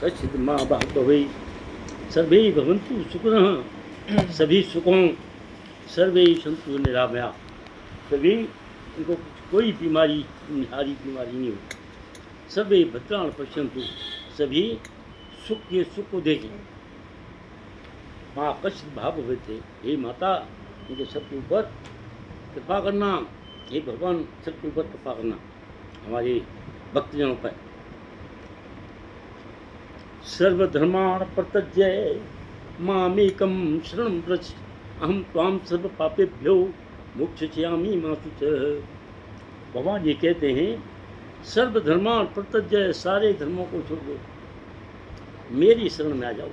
कश्चित् मां भवे सर्वे भवन्तु सुखिनः सभी सुखों सर्वे सन्तु निरामया सभी इनको कोई बीमारी हारी बीमारी नहीं हो सर्वे भद्राण पश्यन्तु सभी सुख के सुख को देखें। माँ कश्चित् भाव हुए थे हे माता इनके सबके ऊपर कृपा करना, हे भगवान सबके ऊपर कृपा करना हमारे भक्तजनों पर। सर्वधर्मान् परित्यज्य मामेकं शरणं व्रज अहम त्वां सर्व पापेभ्यो मोक्षयिष्यामि मा शुचः। भगवान ये कहते हैं सर्वधर्मान् परित्यज्य सारे धर्मों को छोड़ दो मेरी शरण में आ जाओ।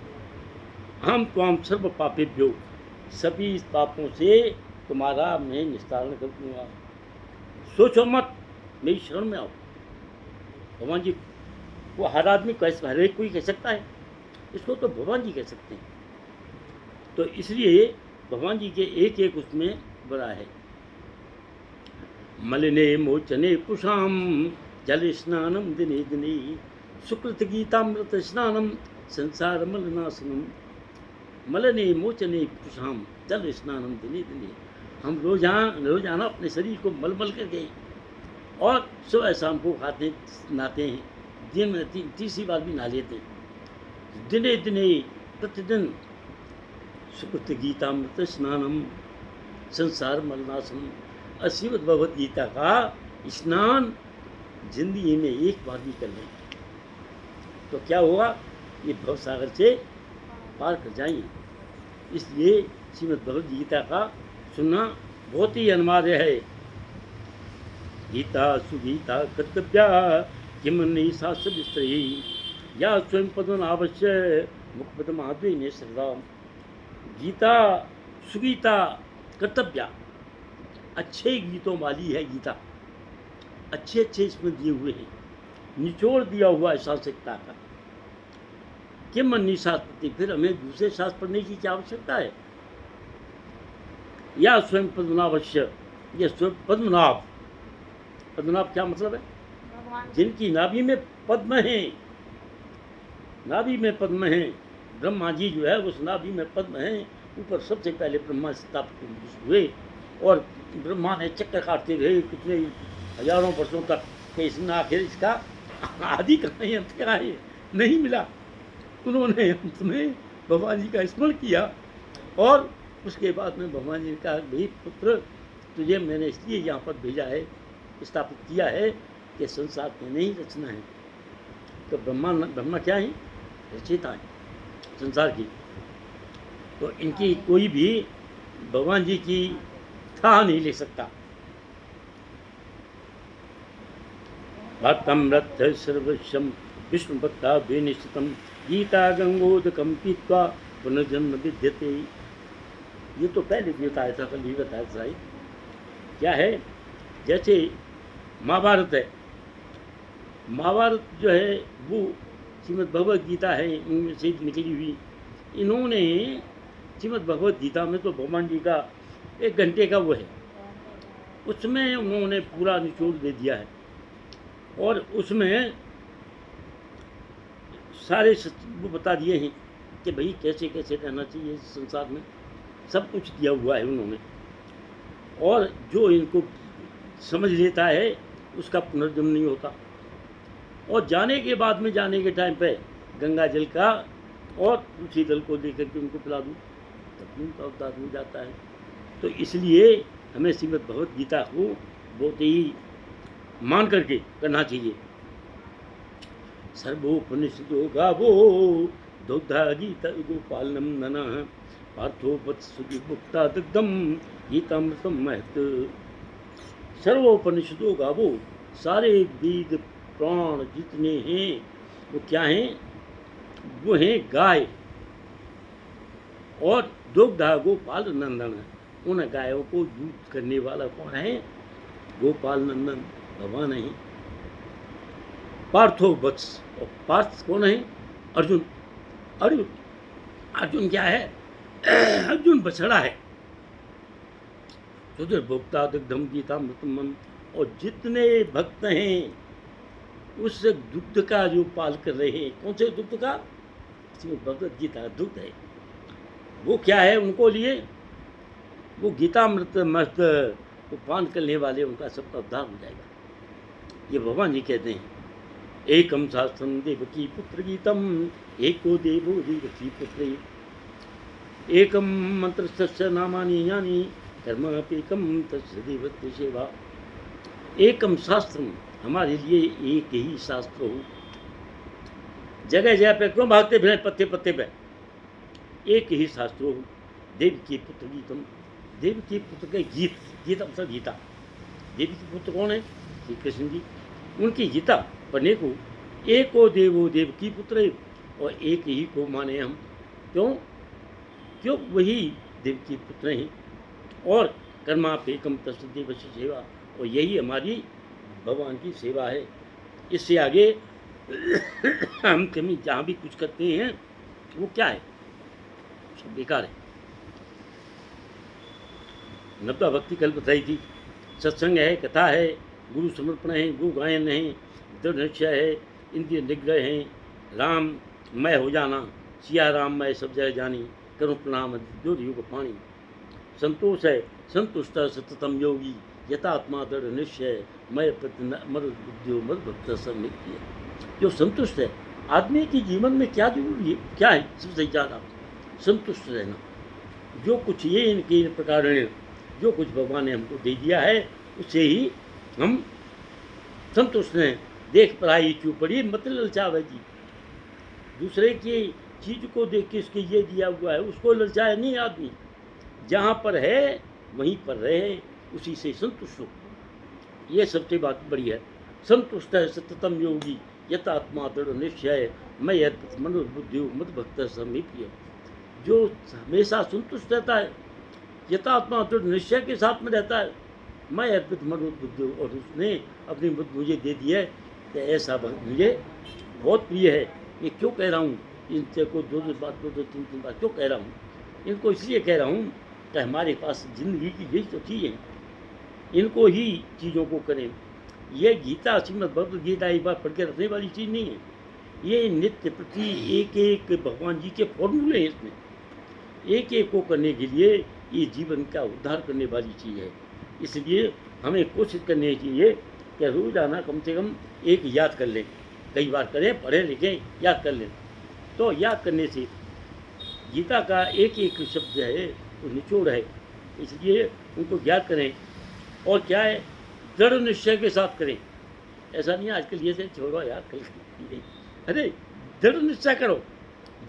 अहम त्वां सर्व पापेभ्यो सभी पापों से तुम्हारा मैं निस्तारण कर दूंगा। सोचो मत मेरी शरण में आओ। भगवान जी वो हर आदमी कैसे हर एक कोई कह सकता है, इसको तो भगवान जी कह सकते हैं। तो इसलिए भगवान जी के एक एक उसमें बड़ा है। मलिने मोचने कुशाम जल स्नानम दिने दिने सुकृत गीतामृत स्नानम संसार मलनाशनम। मलिने मोचने कुशाम जल स्नानम दिने दिने हम रोजाना अपने शरीर को मल करके और सुबह शाम को खाते नहाते हैं, दिन में तीसरी बार भी नहा लेते हैं। दिने दिने प्रतिदिन सुकृत गीतामृत स्नानम संसार मलनाशनम। श्रीमद् भगवद गीता का स्नान जिंदगी में एक बार भी कर लें तो क्या होगा, ये भवसागर से पार कर जाएंगे। इसलिए श्रीमद् भगवद गीता का सुनना बहुत ही अनिवार्य है। गीता सुगीता कर्तव्या किम नहीं शास्त्र विस्तरी या स्वयं पदन आवश्य मुखपदम आदि ने श्रद्धा। गीता सुगीता कर्तव्या अच्छे गीतों वाली है गीता, अच्छे अच्छे इसमें दिए हुए हैं, निचोड़ दिया हुआ है शास्त्रता का। किम अन्य शास्त्र, फिर हमें दूसरे शास्त्र पढ़ने की क्या आवश्यकता है। या स्वयं पद्मनाभस्य, ये स्वयं पद्मनाभ, पद्मनाभ क्या मतलब है, जिनकी नाभि में पद्म है, नाभि में पद्म है। ब्रह्मा जी जो है उस नाभि में पद्म है, ऊपर सबसे पहले ब्रह्मा स्थापित हुए और ब्रह्मा ने चक्कर काटते रहे कितने हजारों वर्षों तक कि इसने आखिर इसका आदि कहाँ है अंत कहाँ है नहीं मिला। उन्होंने अंत में भगवान जी का स्मरण किया और उसके बाद में भगवान जी ने कहा भाई पुत्र तुझे मैंने इसलिए यहाँ पर भेजा है, स्थापित किया है कि संसार में नहीं रचना है। तो ब्रह्मा क्या है, रचयिता है संसार की। तो इनकी कोई भी भगवान जी की था नहीं ले सकता। भक्तमृत सर्वस्वम विष्णु भक्ता विनिश्चितम गीता गंगोदकम पीत्वा पुनर्जन्म विद्यते। ये तो पहले भी बताया था, कल भी बताया था। क्या है, जैसे महाभारत है, महाभारत जो है वो श्रीमद् भगवद गीता है इनमें से निकली हुई। इन्होंने श्रीमद् भगवद गीता में तो भगवान जी का 1 घंटे का वो है, उसमें उन्होंने पूरा निचोड़ दे दिया है और उसमें सारे वो बता दिए हैं कि भाई कैसे कैसे रहना चाहिए इस संसार में, सब कुछ दिया हुआ है उन्होंने। और जो इनको समझ लेता है उसका पुनर्जन्म नहीं होता। और जाने के बाद में, जाने के टाइम पे गंगा जल का और तुलसी दल को दे करके उनको पिला दूँ तब उनका अवतार हो जाता है। तो इसलिए हमें श्रीमद् भगवद गीता को बहुत ही मान करके करना चाहिए। सर्वोपनिषदो गावो दुग्धा गीता गोपालनम ननः पार्थो वत्सुति मुक्ता दुग्धम गीतामृतम महत। सर्वोपनिषदो गावो, सारे वेद प्राण जितने हैं वो क्या हैं, वो हैं गाय। और दुग्धा गोपाल नंदन, उन गायों को दूध करने वाला कौन है, गोपाल नंदन भगवान है। पार्थो वत्स, और पार्थ कौन है, अर्जुन। अर्जुन अर्जुन क्या है, अर्जुन बछड़ा है। सुधीर भोक्ता दुग्धम गीता मृतम। और जितने भक्त हैं उस दुग्ध का जो पाल कर रहे हैं, कौन से दुग्ध का? इसमें भगवत गीता का दुग्ध है। वो क्या है उनको लिए? वो गीतामृत मस्त को पान करने वाले, उनका सबका उद्धार हो जाएगा। ये भगवान जी कहते हैं, एकम शास्त्रम देवकी पुत्र गीतम, एको देवो देवकी पुत्र, एकम मंत्र तस्य नामानि यानि, कर्मपेकम तस्य देवत्व सेवा। एकम शास्त्रम, हमारे लिए एक ही शास्त्र हो। जगह जगह पे क्यों भागते फिर पत्ते पत्ते पे? एक ही शास्त्र हो। देव की पुत्र गीतम, देव की पुत्र के गीत, गीता मतलब गीता। देव के पुत्र कौन है? श्री कृष्ण जी। उनकी गीता पढ़ने को एको देवो देव की पुत्र है, और एक ही को माने हम। क्यों? क्यों वही देव की पुत्र हैं। और कर्मापेकम तस्य देवस्य सेवा, और यही हमारी भगवान की सेवा है। इससे आगे हम कभी जहाँ भी कुछ करते हैं वो क्या है? सब बेकार है। नब्दा भक्ति कल बताई थी, सत्संग है, कथा है, गुरु समर्पण है, गु गायन है, दृढ़ निश्चय है, इंद्रिय निग्रह है, राम मैं हो जाना, सिया राम मैं सब जगह जानी, करूँ प्रणाम जो युग पानी। संतोष है, संतुष्ट सततम योगी, यथात्मा दृढ़ निश्चय, मैं मद बुद्धियो मद भक्त समिति। जो संतुष्ट है, आदमी की जीवन में क्या जरूरी है? क्या है सबसे ज़्यादा? संतुष्ट रहना। जो कुछ ये इनके प्रकार जो कुछ भगवान ने हमको दे दिया है उससे ही हम संतुष्ट हैं। देख पढ़ाई क्यों पढ़ी मत ललचावे जी। दूसरे की चीज़ को देख के इसके ये दिया हुआ है उसको ललचाए नहीं आदमी। जहाँ पर है वहीं पर रहे, उसी से संतुष्ट हो। ये सबसे बात बड़ी है। संतुष्ट है सततम योगी, यथात्मा दृढ़ निश्चय, मैं अर्पित मनोबुद्धि मद भक्त समीप्य। जो हमेशा संतुष्ट रहता है, यथात्मा दृढ़ निश्चय के साथ में रहता है, मैं अर्पित मनोबुद्धि, और उसने अपनी बुद्धि मुझे दे दी है, तो ऐसा मुझे बहुत प्रिय है। ये क्यों कह रहा हूँ इनसे को दो तीन बार क्यों कह रहा हूँ? इनको इसलिए कह रहा हूँ कि हमारे पास जिंदगी की यही तो चीज़ है, इनको ही चीज़ों को करें। ये गीता श्रीमद् भगवद गीता एक बार पढ़ के रखने वाली चीज़ नहीं है। ये नित्य प्रति एक एक भगवान जी के फॉर्मूले हैं। इसमें एक एक को करने के लिए ये जीवन का उद्धार करने वाली चीज़ है। इसलिए हमें कोशिश करनी चाहिए कि रोज़ाना कम से कम एक याद कर लें। कई बार करें, पढ़ें लिखें, याद कर लें। तो याद करने से गीता का एक एक शब्द है वो निचोड़ है, इसलिए उनको याद करें। और क्या है? दृढ़ निश्चय के साथ करें। ऐसा नहीं आजकल ये से छोड़ो यार कल नहीं, अरे दृढ़ निश्चय करो।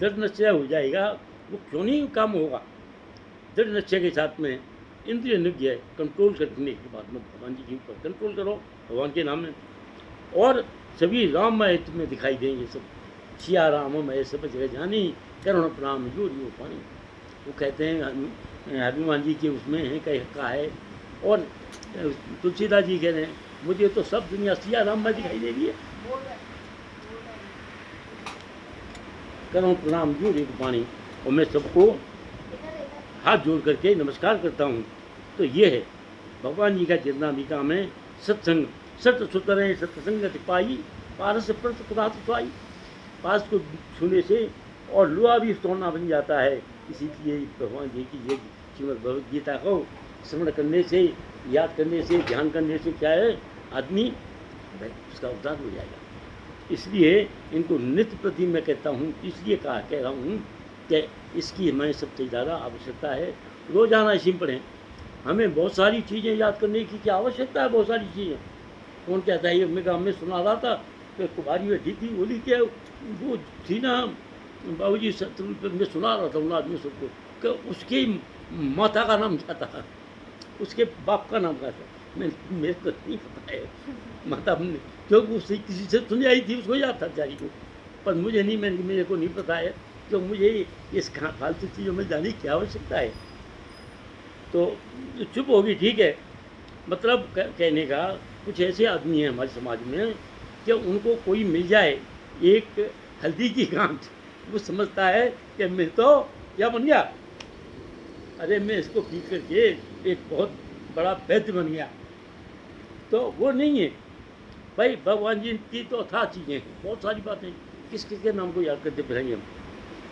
दृढ़ निश्चय हो जाएगा, वो क्यों नहीं काम होगा। दृढ़ निश्चय के साथ में इंद्रिय निग्रह कंट्रोल करने के बाद में भगवान जी के ऊपर कंट्रोल करो भगवान के नाम में, और सभी राममय में दिखाई देंगे सब। सिया राममय सब जगह जानी, करुण प्रणाम जो रियो पानी। वो कहते हैं हनुमान जी के उसमें है कहा है। और तुलसीदास जी कह रहे हैं मुझे तो सब दुनिया सिया राममय दिखाई दे रही है। करुण प्रणाम जो रियो पानी। और मैं सबको हाथ जोड़ करके नमस्कार करता हूँ। तो ये है भगवान जी का जितना भी काम है। सत्संग सत्य सुतरें सत्संगति पाई, पारस प्रत कुदात सुहाई। पास को छूने से और लोहा भी सोना बन जाता है। इसीलिए भगवान जी की ये श्रीमद् भगवद गीता को स्मरण करने से, याद करने से, ध्यान करने से क्या है, आदमी उसका उद्धार हो जाएगा। इसलिए इनको नित्य प्रति मैं कहता हूँ, इसलिए कह रहा हूँ कि इसकी हमें सबसे ज़्यादा आवश्यकता है। रोज़ाना इसी में पढ़ें। हमें बहुत सारी चीज़ें याद करने की क्या आवश्यकता है। बहुत सारी चीज़ें कौन कहता है। ये मैं गाँव में सुना रहा था कि कुमारी बैठी थी, बोली कि वो थी ना बाबूजी सत्तर में सुना रहा था उन आदमी सबको कि उसकी माता का नाम क्या था, उसके बाप का नाम क्या था। मेरे को नहीं पता है माता, हमने क्योंकि उससे किसी से सुनी आई थी, उसको याद था बेचारी को, पर मुझे नहीं, मेरे को नहीं पता है। तो मुझे इस फालतू चीज़ों में जाने की आवश्यकता है। तो चुप होगी ठीक है। मतलब कहने का कुछ ऐसे आदमी हैं हमारे समाज में कि उनको कोई मिल जाए एक हल्दी की गांठ, वो समझता है कि मैं तो क्या बन गया, अरे मैं इसको पी करके एक बहुत बड़ा वैद्य बन गया। तो वो नहीं है। भाई भगवान जी की तो अथाह चीज़ें हैं, बहुत सारी बातें, किस किस के नाम को याद करते फिरेंगे हम।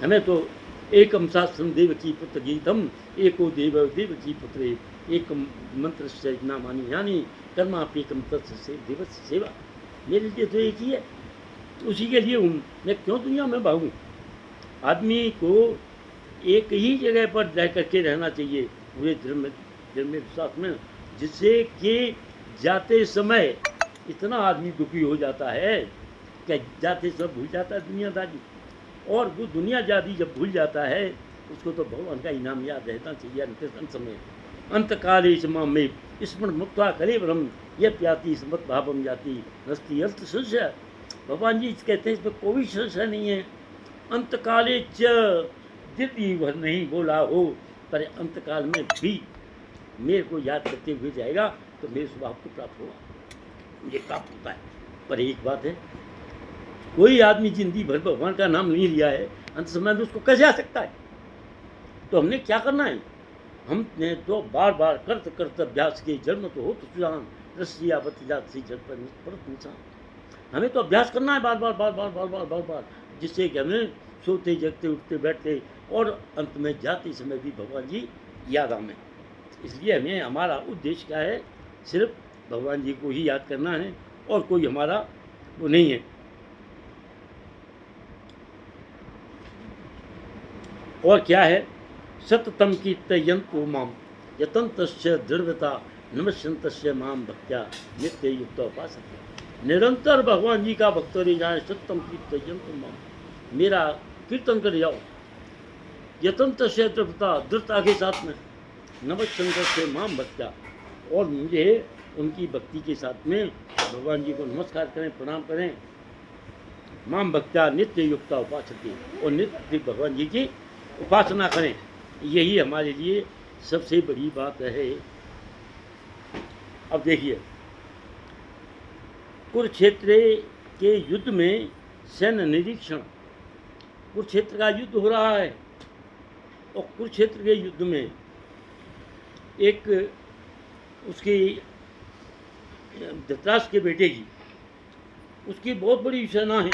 हमें तो एकम शास्त्रम देवकी पुत्र गीतम, एको देव देवकी पुत्र, एक मंत्र से नामानी यानी कर्मापेकम तत्व से देवस्य सेवा। मेरे लिए तो एक ही है, उसी के लिए हूँ, मैं क्यों दुनिया में भागूँ। आदमी को एक ही जगह पर रह करके रहना चाहिए पूरे धर्म विश्वास में, जिससे कि जाते समय इतना आदमी दुखी हो जाता है कि जाते सब भूल जाता है दुनियादारी, और वो दुनियादारी जब भूल जाता है उसको तो भगवान का इनाम याद रहना चाहिए अंत समय। अंतकाले माम में स्मरण मुक्ता करे ब्रह्म, यह प्याती समत भावम जाती नस्ती अर्थ संशय। भगवान जी कहते हैं इसमें कोई संशय नहीं है। अंतकाले च जितनी भर नहीं बोला हो, पर अंतकाल में भी मेरे को याद करते हुए जाएगा तो मेरे स्वभाव को प्राप्त होगा, ये प्राप्त होता है। पर एक बात है, कोई आदमी जिंदगी भर भगवान का नाम नहीं लिया है, अंत समय में उसको कैसे आ सकता है। तो हमने क्या करना है, हमने तो बार बार करत करत अभ्यास के जन्म तो हो तो सुजान रसिया बतिजात सी जल पर परत इंसान। हमें तो अभ्यास करना है बार बार बार बार बार बार बार बार, जिससे कि हमें सोते जगते उठते बैठते और अंत में जाते समय भी भगवान जी याद आए। इसलिए हमें हमारा उद्देश्य क्या है, सिर्फ भगवान जी को ही याद करना है और कोई हमारा वो नहीं है। और क्या है, सततम की तयंतो माम यतंतस्य दृढ़ता नमस्यंतस्य माम भक्त्या नित्य युक्त उपासते। निरंतर भगवान जी का भक्त रह जाए, सततम की तयंतो माम, मेरा कीर्तन कर जाओ, यतंतस्य दृढ़ता, दृढ़ता के साथ में, नमस्यंतस्य माम भक्त्या, और मुझे उनकी भक्ति के साथ में भगवान जी को नमस्कार करें, प्रणाम करें। माम भक्त्या नित्य युक्त उपासते, और नित्य भगवान जी की उपासना करें, यही हमारे लिए सबसे बड़ी बात है। अब देखिए, कुरुक्षेत्र के युद्ध में सैन्य निरीक्षण, कुरुक्षेत्र का युद्ध हो रहा है, और कुरुक्षेत्र के युद्ध में एक उसकी धृतराष्ट्र के बेटे की, उसकी बहुत बड़ी सेना है,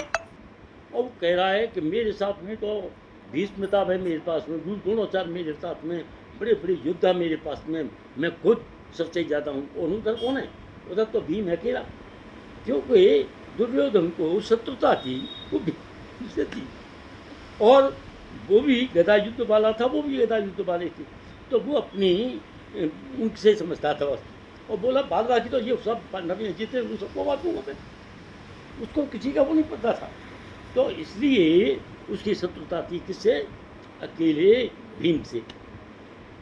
और वो कह रहा है कि मेरे साथ में तो भीष्मता है, मेरे पास में द्रोणाचार्य मेरे साथ में, बड़े बड़े योद्धा मेरे पास में, मैं खुद सबसे ज़्यादा हूँ। और उधर कौन है, उधर तो भीम है अकेला, क्योंकि दुर्योधन को शत्रुता थी वो भीम से थी, और वो भी गदा युद्ध वाला था, वो भी गदा युद्ध वाले थे, तो वो अपनी उनसे समझता था बस, और बोला बाद बाकी तो ये सब नबी जीते उन सबको बात दूंगा मैं, उसको किसी का वो नहीं पता था। तो इसलिए उसकी शत्रुता थी किससे, अकेले भीम से।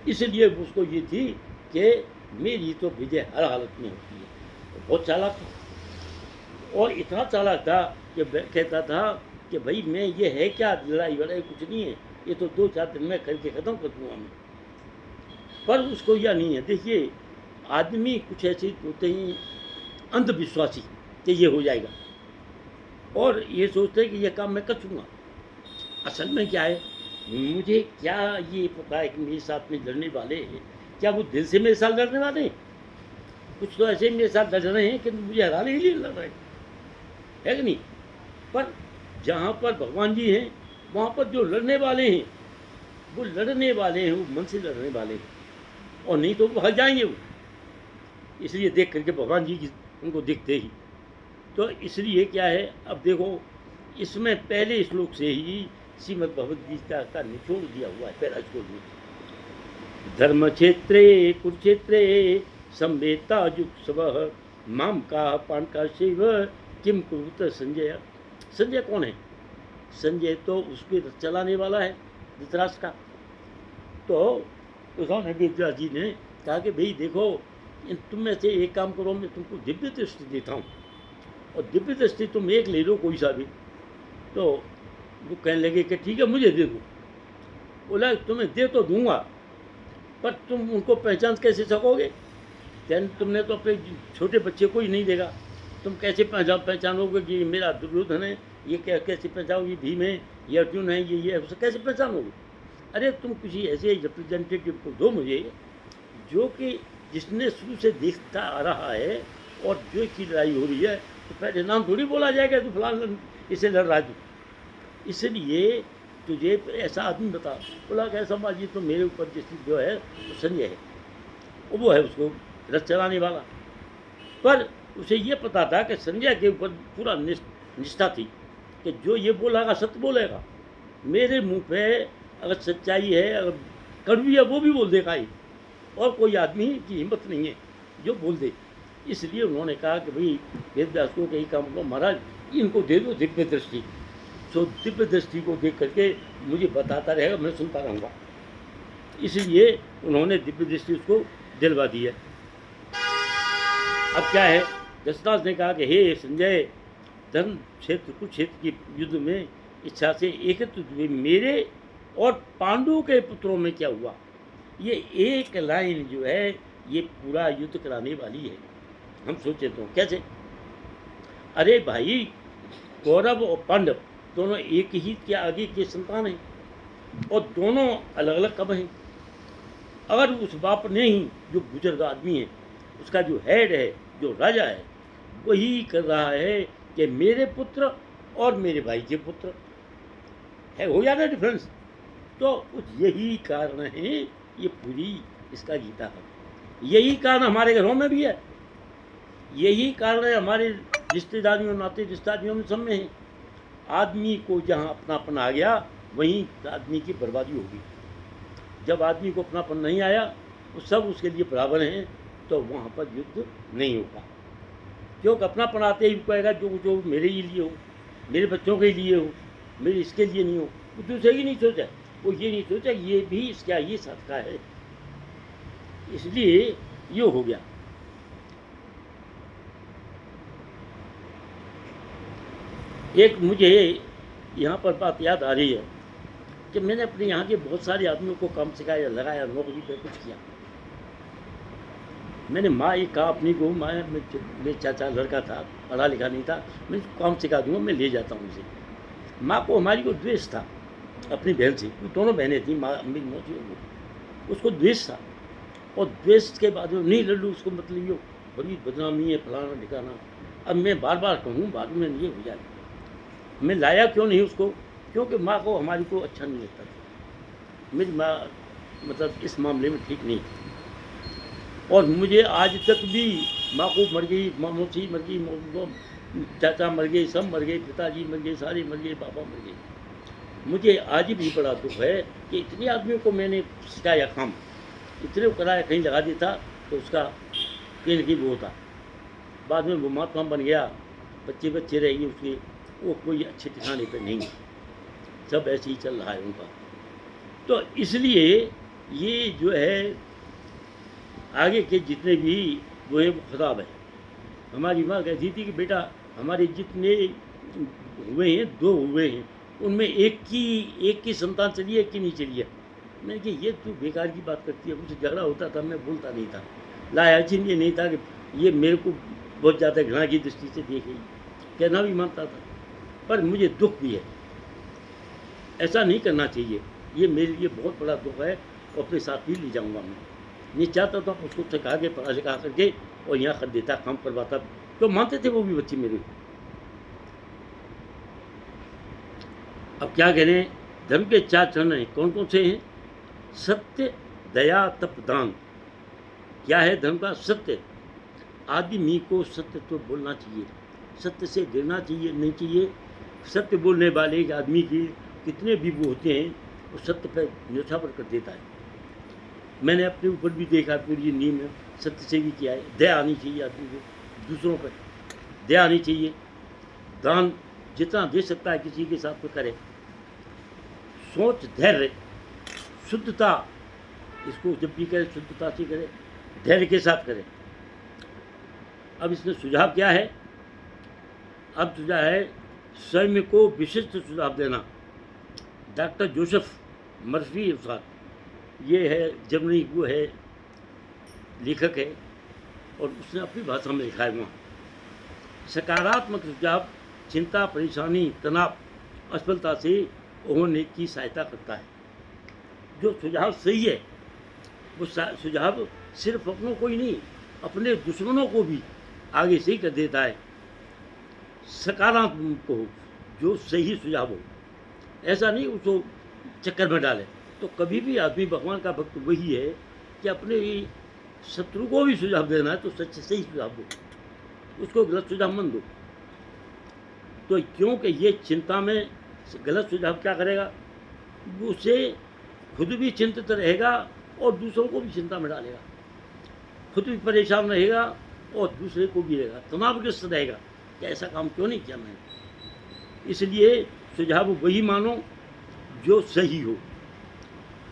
इसलिए उसको ये थी कि मेरी तो विजय हर हालत में होती है। तो बहुत चालाक था, और इतना चालाक था कि कहता था कि भाई मैं ये है क्या, लड़ाई वड़ाई कुछ नहीं है, ये तो 2-4 दिन में करके ख़त्म कर दूँगा मैं। पर उसको यह नहीं है। देखिए, आदमी कुछ ऐसे होते हैं अंधविश्वासी कि ये हो जाएगा, और ये सोचते हैं कि ये काम मैं कर दूँगा। असल में क्या है, मुझे क्या ये पता है कि मेरे साथ में लड़ने वाले हैं, क्या वो दिल से मेरे साथ लड़ने वाले हैं। कुछ तो ऐसे मेरे साथ लड़ रहे हैं कि मुझे हराने के लिए लड़ रहे हैं, है कि नहीं। पर जहाँ पर भगवान जी हैं वहाँ पर जो लड़ने वाले हैं वो लड़ने वाले हैं, वो मन से लड़ने वाले हैं, और नहीं तो वो भाग जाएंगे वो। इसलिए देख करके भगवान जी उनको दिखते ही, तो इसलिए क्या है, अब देखो इसमें पहले श्लोक से ही श्रीमद् भगवद गीता का निचोड़ दिया हुआ है। पहला श्लोक में धर्म क्षेत्रे कुरुक्षेत्रे संवेता जुक्सव माम का पान का शिव किम कुरुत संजय। संजय कौन है, संजय तो उसके चलाने वाला है धृतराष्ट्र का। तो उन्होंने विद्या जी ने कहा कि भाई देखो, तुम में से एक काम करो, मैं तुमको दिव्य दृष्टि देता हूँ, और दिव्य दृष्टि तुम एक ले लो कोई सा भी। तो वो कहने लगे कि ठीक है मुझे दे दो। बोला तुम्हें दे तो दूंगा, पर तुम उनको पहचान कैसे सकोगे, तुमने तो अपने छोटे बच्चे को ही नहीं देगा, तुम कैसे पहचानोगे कि मेरा दुर्योधन है, ये कैसे पहचानोगे भीम है, ये अर्जुन है, ये उसे कैसे पहचानोगे। अरे तुम किसी ऐसे रिप्रेजेंटेटिव को दो मुझे, जो कि जिसने शुरू से देखता आ रहा है, और जो की लड़ाई हो रही है तो पहले नाम थोड़ी बोला जाएगा तू फलाना इससे लड़ रहा है तू। इसलिए तुझे ऐसा आदमी बता। बोला कि ऐसा बाजी तो मेरे ऊपर जैसी जो है वो संजय है, वो है उसको रथ चलाने वाला। पर उसे ये पता था कि संजय के ऊपर पूरा निष्ठा थी कि जो ये बोलेगा सत्य बोलेगा। मेरे मुंह पे अगर सच्चाई है, अगर कड़वी है, वो भी बोल देगा ही, और कोई आदमी की हिम्मत नहीं है जो बोल दे। इसलिए उन्होंने कहा कि भाई वेद व्यास को कहीं काम को महाराज इनको दे दो दिव्य दृष्टि। तो दिव्य दृष्टि को देख करके मुझे बताता रहेगा, मैं सुनता रहूँगा। इसलिए उन्होंने दिव्य दृष्टि उसको दिलवा दी है। अब क्या है, दशरथ ने कहा कि हे संजय, धन क्षेत्र कुरुक्षेत्र की युद्ध में इच्छा से एकत्रित हुए मेरे और पांडवों के पुत्रों में क्या हुआ। ये एक लाइन जो है ये पूरा युद्ध कराने वाली है। हम सोचे तो कैसे, अरे भाई कौरव और पांडव दोनों एक ही के आगे के संतान हैं और दोनों अलग अलग कब हैं। अगर उस बाप ने ही जो बुजुर्ग आदमी है, उसका जो हेड है, जो राजा है, वही कर रहा है कि मेरे पुत्र और मेरे भाई के पुत्र है, हो जाता है डिफरेंस। तो यही कारण है ये पूरी इसका गीता है। यही कारण हमारे घरों में भी है, यही कारण है हमारे रिश्तेदारियों नाते रिश्तेदारियों में सब में है। आदमी को जहाँ अपनापन आ गया वहीं आदमी की बर्बादी होगी। जब आदमी को अपनापन नहीं आया, वो सब उसके लिए बराबर हैं, तो वहाँ पर युद्ध नहीं होगा। क्योंकि अपनापन आते ही कहेगा जो जो मेरे ही लिए हो, मेरे बच्चों के लिए हो, मेरे इसके लिए नहीं हो। वो दूसरे की नहीं सोचा, वो ये नहीं सोचा ये भी इसका ये साथ का है, इसलिए ये हो गया। एक मुझे यहाँ पर बात याद आ रही है कि मैंने अपने यहाँ के बहुत सारे आदमियों को काम सिखाया, लगाया, नौकरी पे कुछ किया। मैंने माँ एक कहा अपनी को, माँ मेरे चाचा लड़का था, पढ़ा लिखा नहीं था, मैं काम सिखा दूँगा, मैं ले जाता हूँ उसे। माँ को हमारी को द्वेष था अपनी बहन से, दोनों बहनें थी, माँ मेरी मौसी, उसको द्वेष था। और द्वेष के बाद में नहीं लड्डू उसको मत लियो, बड़ी बदनामी है, फलाना ठिकाना। अब मैं बार बार कहूँ, बाद में ये हो जाए। मैं लाया क्यों नहीं उसको, क्योंकि माँ को हमारी को अच्छा नहीं लगता था। मेरी माँ मतलब इस मामले में ठीक नहीं थी, और मुझे आज तक भी माँ को मर गई, मौसी मर गई, चाचा मर गए, सब मर गए, पिताजी मर गए, सारे मर गए, पापा मर गए। मुझे आज भी बड़ा दुख है कि इतने आदमियों को मैंने सिखाया काम, इतने को कराया, कहीं लगा देता तो उसका कहीं न कहीं वो होता। बाद में वो महात्मा बन गया, बच्चे बच्चे रह गए उसके, वो कोई अच्छे ठिकाने पे नहीं, सब ऐसे ही चल रहा है उनका। तो इसलिए ये जो है आगे के जितने भी वो है वो खराब है। हमारी माँ कहती थी कि बेटा हमारे जितने हुए हैं, 2 हुए हैं, उनमें एक की संतान चली है, एक की नहीं चली है। मैंने कहा ये तू बेकार की बात करती है, मुझसे झगड़ा होता था, मैं बोलता नहीं था। लालची ये नहीं था कि ये मेरे को बहुत ज़्यादा घृणा की दृष्टि से देखे, कहना भी मानता था, पर मुझे दुख भी है, ऐसा नहीं करना चाहिए। ये मेरे लिए बहुत बड़ा दुख है, और अपने साथ भी ले जाऊँगा। मैं नहीं चाहता था उसको सिखा के पढ़ा लिखा करके और यहाँ कर देता, काम करवाता, तो मानते थे वो भी बच्चे मेरे। अब क्या करें, धर्म के 4 चरण हैं, कौन कौन से हैं? सत्य, दया, तप, दान। क्या है धर्म का? सत्य। आदमी को सत्य तो बोलना चाहिए, सत्य से डरना चाहिए नहीं चाहिए। सत्य बोलने वाले आदमी की कितने भी वो होते हैं, वो सत्य पर न्यौछावर कर देता है। मैंने अपने ऊपर भी देखा, पूरी नींव में सत्य से भी किया है। दया आनी चाहिए आदमी को, दूसरों पर दया आनी चाहिए। दान जितना दे सकता है किसी के साथ में करे। सोच, धैर्य, शुद्धता, इसको जब भी करे शुद्धता से करे, धैर्य के साथ करे। अब इसमें सुझाव क्या है? अब सुझाव है स्वयं को विशिष्ट सुझाव देना। डॉक्टर जोसेफ मर्फी साहब, ये है जर्मनी, वो है लेखक है, और उसने अपनी भाषा में लिखा है। वहाँ सकारात्मक सुझाव चिंता, परेशानी, तनाव, असफलता से होने की सहायता करता है। जो सुझाव सही है वो सुझाव सिर्फ अपनों को ही नहीं, अपने दुश्मनों को भी आगे से ही कर देता है। सकारात्मक हो, जो सही सुझाव हो। ऐसा नहीं उसको चक्कर में डाले। तो कभी भी आदमी भगवान का भक्त वही है कि अपने ही शत्रु को भी सुझाव देना है तो सच सही सुझाव दो, उसको गलत सुझाव मत दो। तो क्योंकि ये चिंता में गलत सुझाव क्या करेगा, उसे खुद भी चिंतित रहेगा और दूसरों को भी चिंता में डालेगा, खुद भी परेशान रहेगा और दूसरे को भी रहेगा, तनावग्रस्त रहेगा कि ऐसा काम क्यों नहीं किया मैंने। इसलिए सुझाव वही मानो जो सही हो,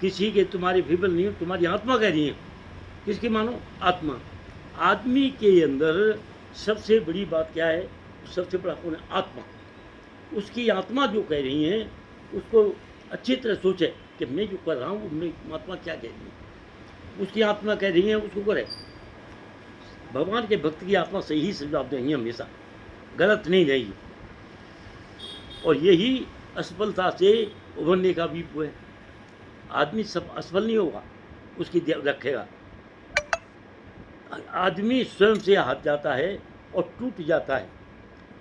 किसी के तुम्हारी फेवल नहीं हो, तुम्हारी आत्मा कह रही है, किसकी मानो, आत्मा। आदमी के अंदर सबसे बड़ी बात क्या है, सबसे बड़ा कौन है, आत्मा। उसकी आत्मा जो कह रही है उसको अच्छी तरह सोचे कि मैं जो कर रहा हूँ मेरी आत्मा क्या कह रही है, उसकी आत्मा कह रही है उसको करे। भगवान के भक्त की आत्मा सही सुझाव देंगी, हमेशा गलत नहीं रहेगी। और यही असफलता से उभरने का भी वो है। आदमी सब असफल नहीं होगा, उसकी रखेगा। आदमी स्वयं से हार जाता है और टूट जाता है,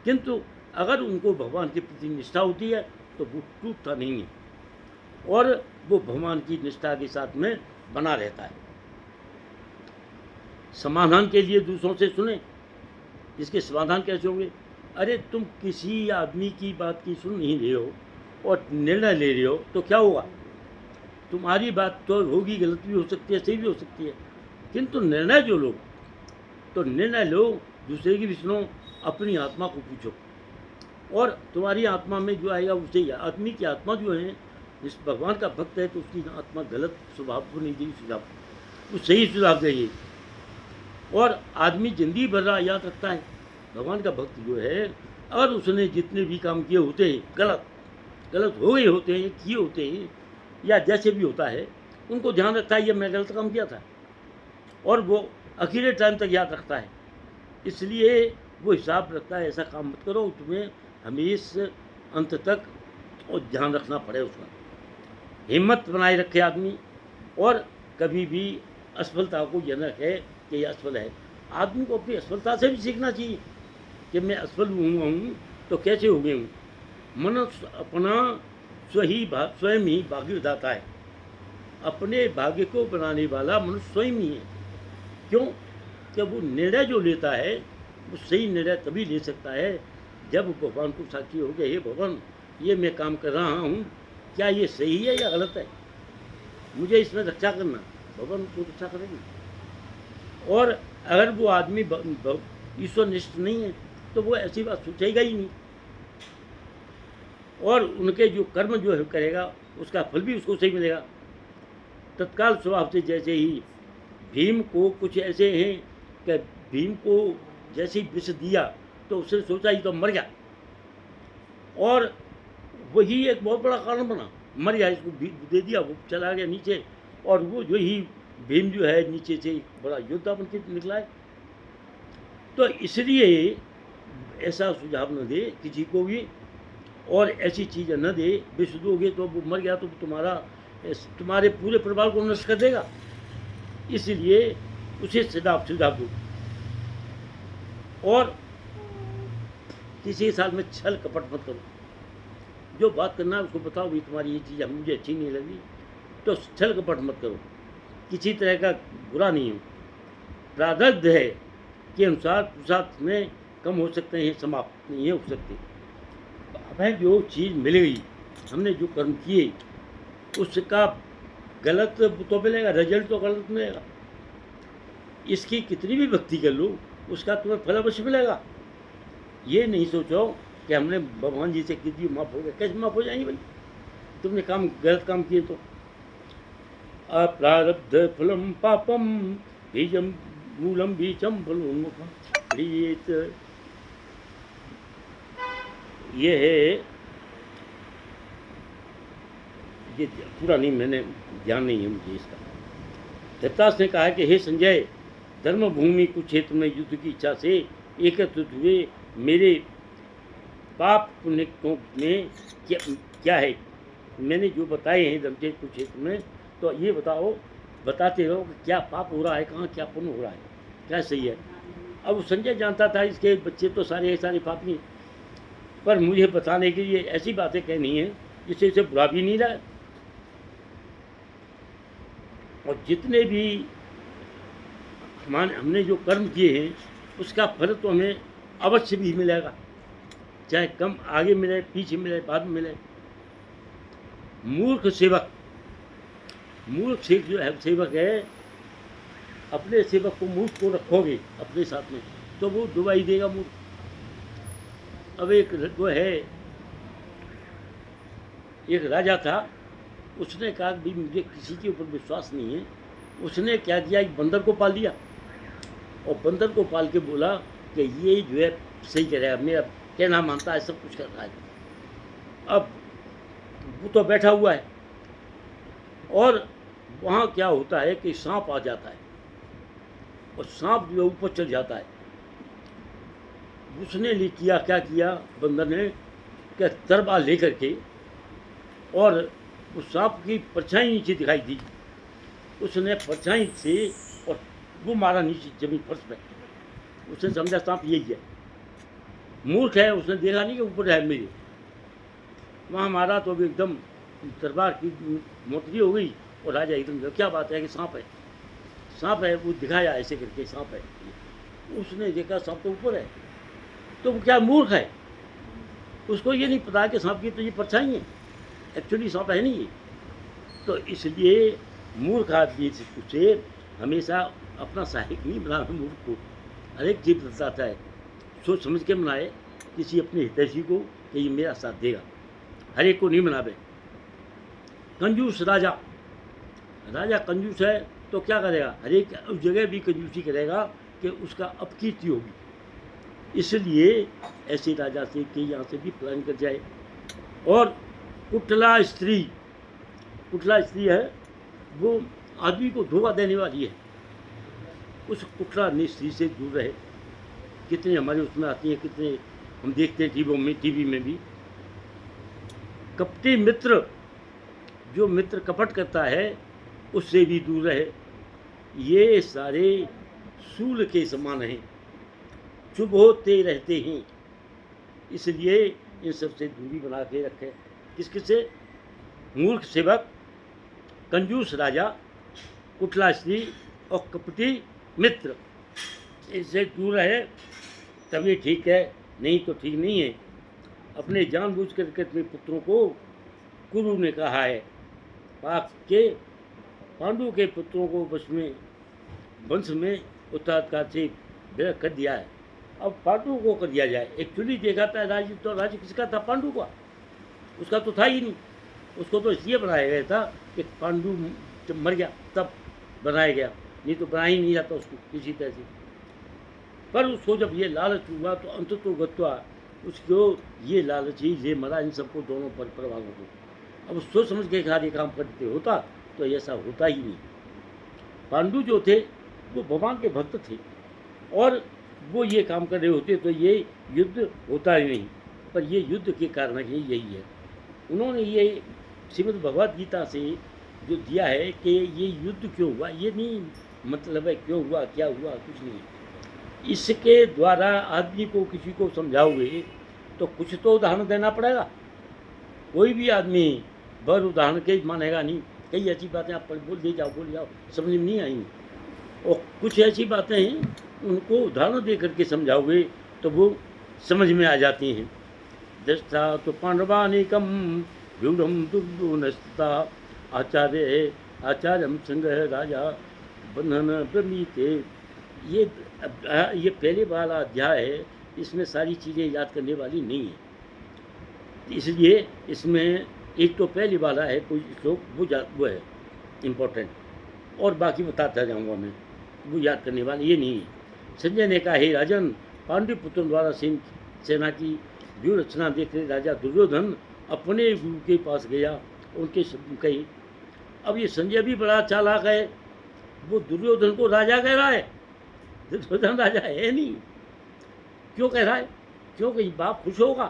किंतु अगर उनको भगवान के प्रति निष्ठा होती है तो वो टूटता नहीं है और वो भगवान की निष्ठा के साथ में बना रहता है। समाधान के लिए दूसरों से सुने, इसके समाधान कैसे होंगे। अरे तुम किसी आदमी की बात की सुन नहीं रहे हो और निर्णय ले रहे हो तो क्या होगा, तुम्हारी बात तो होगी, गलत भी हो सकती है, सही भी हो सकती है, किंतु निर्णय जो लो तो निर्णय लो, दूसरे की भी सुनो, अपनी आत्मा को पूछो और तुम्हारी आत्मा में जो आएगा उसे ही। आदमी की आत्मा जो है, जिस भगवान का भक्त है तो उसकी आत्मा गलत स्वभाव को नहीं देगी सुझाव, वो सही सुझाव देगी। और आदमी जिंदगी भर याद रखता है, भगवान का भक्त जो है अगर उसने जितने भी काम किए होते हैं गलत हो गए होते हैं, किए होते हैं या जैसे भी होता है, उनको ध्यान रखता है ये मैं गलत काम किया था और वो आखिरी टाइम तक याद रखता है। इसलिए वो हिसाब रखता है, ऐसा काम मत करो, तुम्हें हमेशा अंत तक और ध्यान रखना पड़े उसका। हिम्मत बनाए रखे आदमी और कभी भी असफलता को यह न रखे कि यह असफल है। आदमी को अपनी असफलता से भी सीखना चाहिए कि मैं असफल हुआ हूँ तो कैसे हो गया हूँ। मनुष्य अपना स्वयं ही भाग्य विधाता है, अपने भाग्य को बनाने वाला मनुष्य स्वयं ही है। क्यों कि वो निर्णय जो लेता है वो सही निर्णय तभी ले सकता है जब भगवान को साक्षी हो गया, हे भगवान ये मैं काम कर रहा हूँ, क्या ये सही है या गलत है, मुझे इसमें रक्षा करना, भगवान को रक्षा करेंगे। और अगर वो आदमी ईश्वरनिष्ठ नहीं है तो वो ऐसी बात सोचेगा ही नहीं और उनके जो कर्म जो है करेगा उसका फल भी उसको सही मिलेगा। तत्काल स्वभाव से जैसे ही भीम को कुछ ऐसे हैं कि भीम को जैसे ही विष दिया तो उसने सोचा ही तो मर गया और वही एक बहुत बड़ा कारण बना, मर गया, इसको दे दिया, वो चला गया नीचे और वो जो ही भीम जो है नीचे से बड़ा योद्धा बन के निकला है। तो इसलिए ऐसा सुझाव न दे किसी को भी और ऐसी चीज़ न दे, विष दोगे तो वो मर गया तो तुम्हारे पूरे परिवार को नष्ट कर देगा, इसलिए उसे सुझाव दो। और किसी के साथ में छल कपट मत करो, जो बात करना है उसको बताओ, भी तुम्हारी ये चीज़ मुझे अच्छी नहीं लगी, तो छल कपट मत करो, किसी तरह का बुरा नहीं हो। प्रारब्ध है के अनुसार पुरुषार्थ में कम हो सकते हैं, समाप्त नहीं हो सकते। हमें जो चीज़ मिल गई, हमने जो कर्म किए उसका गलत तो मिलेगा, रिजल्ट तो गलत मिलेगा। इसकी कितनी भी भक्ति कर लो उसका तुम्हें फल अवश्य मिलेगा। ये नहीं सोचो कि हमने भगवान जी से कितनी माफ़ हो गया, कैसे माफ़ हो जाएंगे भाई, तुमने गलत काम किए तो। अप्रारब्ध फलम पापम बीजम मूलम बीजम फलोन्मुखम प्रीत। ये है, ये पूरा नहीं, मैंने ध्यान नहीं है मुझे इसका। धृतराष्ट्र ने कहा कि हे संजय, धर्म भूमि कुरुक्षेत्र में युद्ध की इच्छा से एकत्रित हुए मेरे पाप पुण्य में क्या है, मैंने जो बताए हैं धर्मक्षेत्र कुरुक्षेत्र में, तो ये बताते रहो कि क्या पाप हो रहा है, कहाँ क्या पुण्य हो रहा है, क्या सही है। अब संजय जानता था इसके बच्चे तो सारे पापी हैं, पर मुझे बताने के लिए ऐसी बातें कहनी है जिससे इसे बुरा भी नहीं रहा है। और जितने भी हमने जो कर्म किए हैं उसका फल तो हमें अवश्य भी मिलेगा, चाहे कम आगे मिले, पीछे मिले, बाद में मिले। मूर्ख सेवक जो है सेवक है, अपने सेवक को मूर्ख को रखोगे अपने साथ में तो वो डुबाई देगा मूर्ख। अब एक वो है, एक राजा था, उसने कहा कि मुझे किसी के ऊपर विश्वास नहीं है। उसने क्या किया, एक बंदर को पाल लिया और बंदर को पाल के बोला कि ये जो है सही करेगा, मेरा कहना मानता है, सब कुछ कर रहा है। अब वो तो बैठा हुआ है और वहाँ क्या होता है कि सांप आ जाता है और सांप जो है ऊपर चढ़ जाता है। उसने क्या किया बंदर ने, क्या तलवार लेकर के, और उस सांप की परछाई नीचे दिखाई दी, उसने परछाई से और वो मारा नीचे जमीन फर्श पे। उसने समझा सांप यही है। मूर्ख है, उसने देखा नहीं कि ऊपर है मेरे, वहाँ मारा तो एकदम तलवार की मोटरी हो गई और राजा एकदम, क्या बात है कि सांप है, सांप है। वो दिखाया ऐसे करके सांप है। उसने देखा सांप तो ऊपर है, तो वो क्या मूर्ख है, उसको ये नहीं पता कि सांप की तो ये परछाई है, एक्चुअली सांप है नहीं। तो इसलिए मूर्ख आदमी से हमेशा अपना सहायक नहीं बनाना। मूर्ख को हर एक चीज बताता है, सोच समझ के बनाए किसी अपने हितैषी को कि ये मेरा साथ देगा, हर एक को नहीं बनावे। कंजूस राजा कंजूस है तो क्या करेगा, हर एक उस जगह भी कंजूसी करेगा कि उसका अपकीर्ति होगी। इसलिए ऐसे राजा से कि यहाँ से भी प्लान कर जाए। और कुटला स्त्री है, वो आदमी को धोखा देने वाली है। उस कुटला स्त्री से दूर रहे। कितने हमारे उसमें आती है, कितने हम देखते हैं टीवी में भी। कपटी मित्र, जो मित्र कपट करता है उससे भी दूर रहे। ये सारे सूल के समान हैं, चुभ होते रहते हैं, इसलिए इन सब से दूरी बना के रखें। किससे? मूर्ख सेवक, कंजूस राजा, कुटला स्त्री और कपटी मित्र, इससे दूर रहे तभी ठीक है, नहीं तो ठीक नहीं है। अपने जानबूझ करके अपने पुत्रों को कुरु ने कहा है, पांडु के पुत्रों को वंश में उत्तराधिकार से विरक्त कर दिया है। अब पांडु को कर दिया जाए। एक्चुअली देखा था राज्य किसका था? पांडु का, उसका तो था ही नहीं। उसको तो इसलिए बनाया गया था कि पांडु जब मर गया तब बनाया गया, नहीं तो बना ही नहीं जाता उसको किसी तरह से। पर उसको जब ये लालच हुआ तो अंततो गत्वा उसको ये लालच ही ले मरा इन सबको, दोनों परिवारों को। अब सोच समझ के कार्य काम करते होता तो ऐसा होता ही नहीं। पांडु जो थे वो भगवान के भक्त थे और वो ये काम कर रहे होते तो ये युद्ध होता ही नहीं। पर ये युद्ध के कारण ही यही है। उन्होंने ये श्रीमद् भगवद गीता से जो दिया है कि ये युद्ध क्यों हुआ, ये नहीं मतलब है क्यों हुआ, क्या हुआ, कुछ नहीं। इसके द्वारा आदमी को किसी को समझाओगे तो कुछ तो उदाहरण देना पड़ेगा। कोई भी आदमी बर उदाहरण के मानेगा नहीं। कई ऐसी बातें आप बोल जाओ, समझ में नहीं आई। और कुछ ऐसी बातें हैं उनको उदाहरण दे करके समझाओगे तो वो समझ में आ जाती हैं। दृष्टा तो पांडवानेकम व्यूढ़ दुर्दुनस्ता आचार्य संग्रह राजा बंधन प्रमीते। ये पहले वाला अध्याय है, इसमें सारी चीज़ें याद करने वाली नहीं है। इसलिए इसमें एक तो पहले वाला है कोई श्लोक, वो है इम्पोर्टेंट, और बाकी बताता जाऊँगा मैं, वो याद करने वाले ये नहीं है। संजय ने कहा, हे राजन, पांडु पुत्रों द्वारा सेना की व्यूह रचना देखते राजा दुर्योधन अपने गुरु के पास गया, उनके शब्द कही। अब ये संजय भी बड़ा चालाक है, वो दुर्योधन को राजा कह रहा है। दुर्योधन राजा है नहीं। क्यों कह रहा है? क्योंकि बाप खुश होगा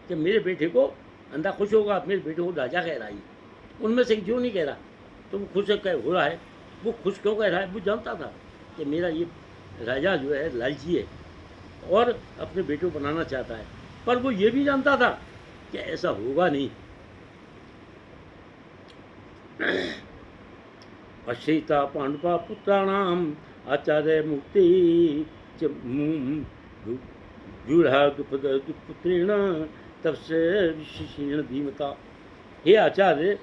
कि मेरे बेटे को, अंधा खुश होगा मेरे बेटे को राजा कह रहा है। उनमें से क्यों नहीं कह रहा? तो वो खुश हो रहा है। वो खुश क्यों कह रहा है? वो जानता था कि मेरा ये राजा जो है लालची है और अपने बेटे को बनाना चाहता है। पर वो ये भी जानता था कि ऐसा होगा नहीं। पश्यता पांडवा पुत्राणाम आचार्य मुक्ति पुत्रेण तब से ऋषिशीर्ण धीमता। हे आचार्य,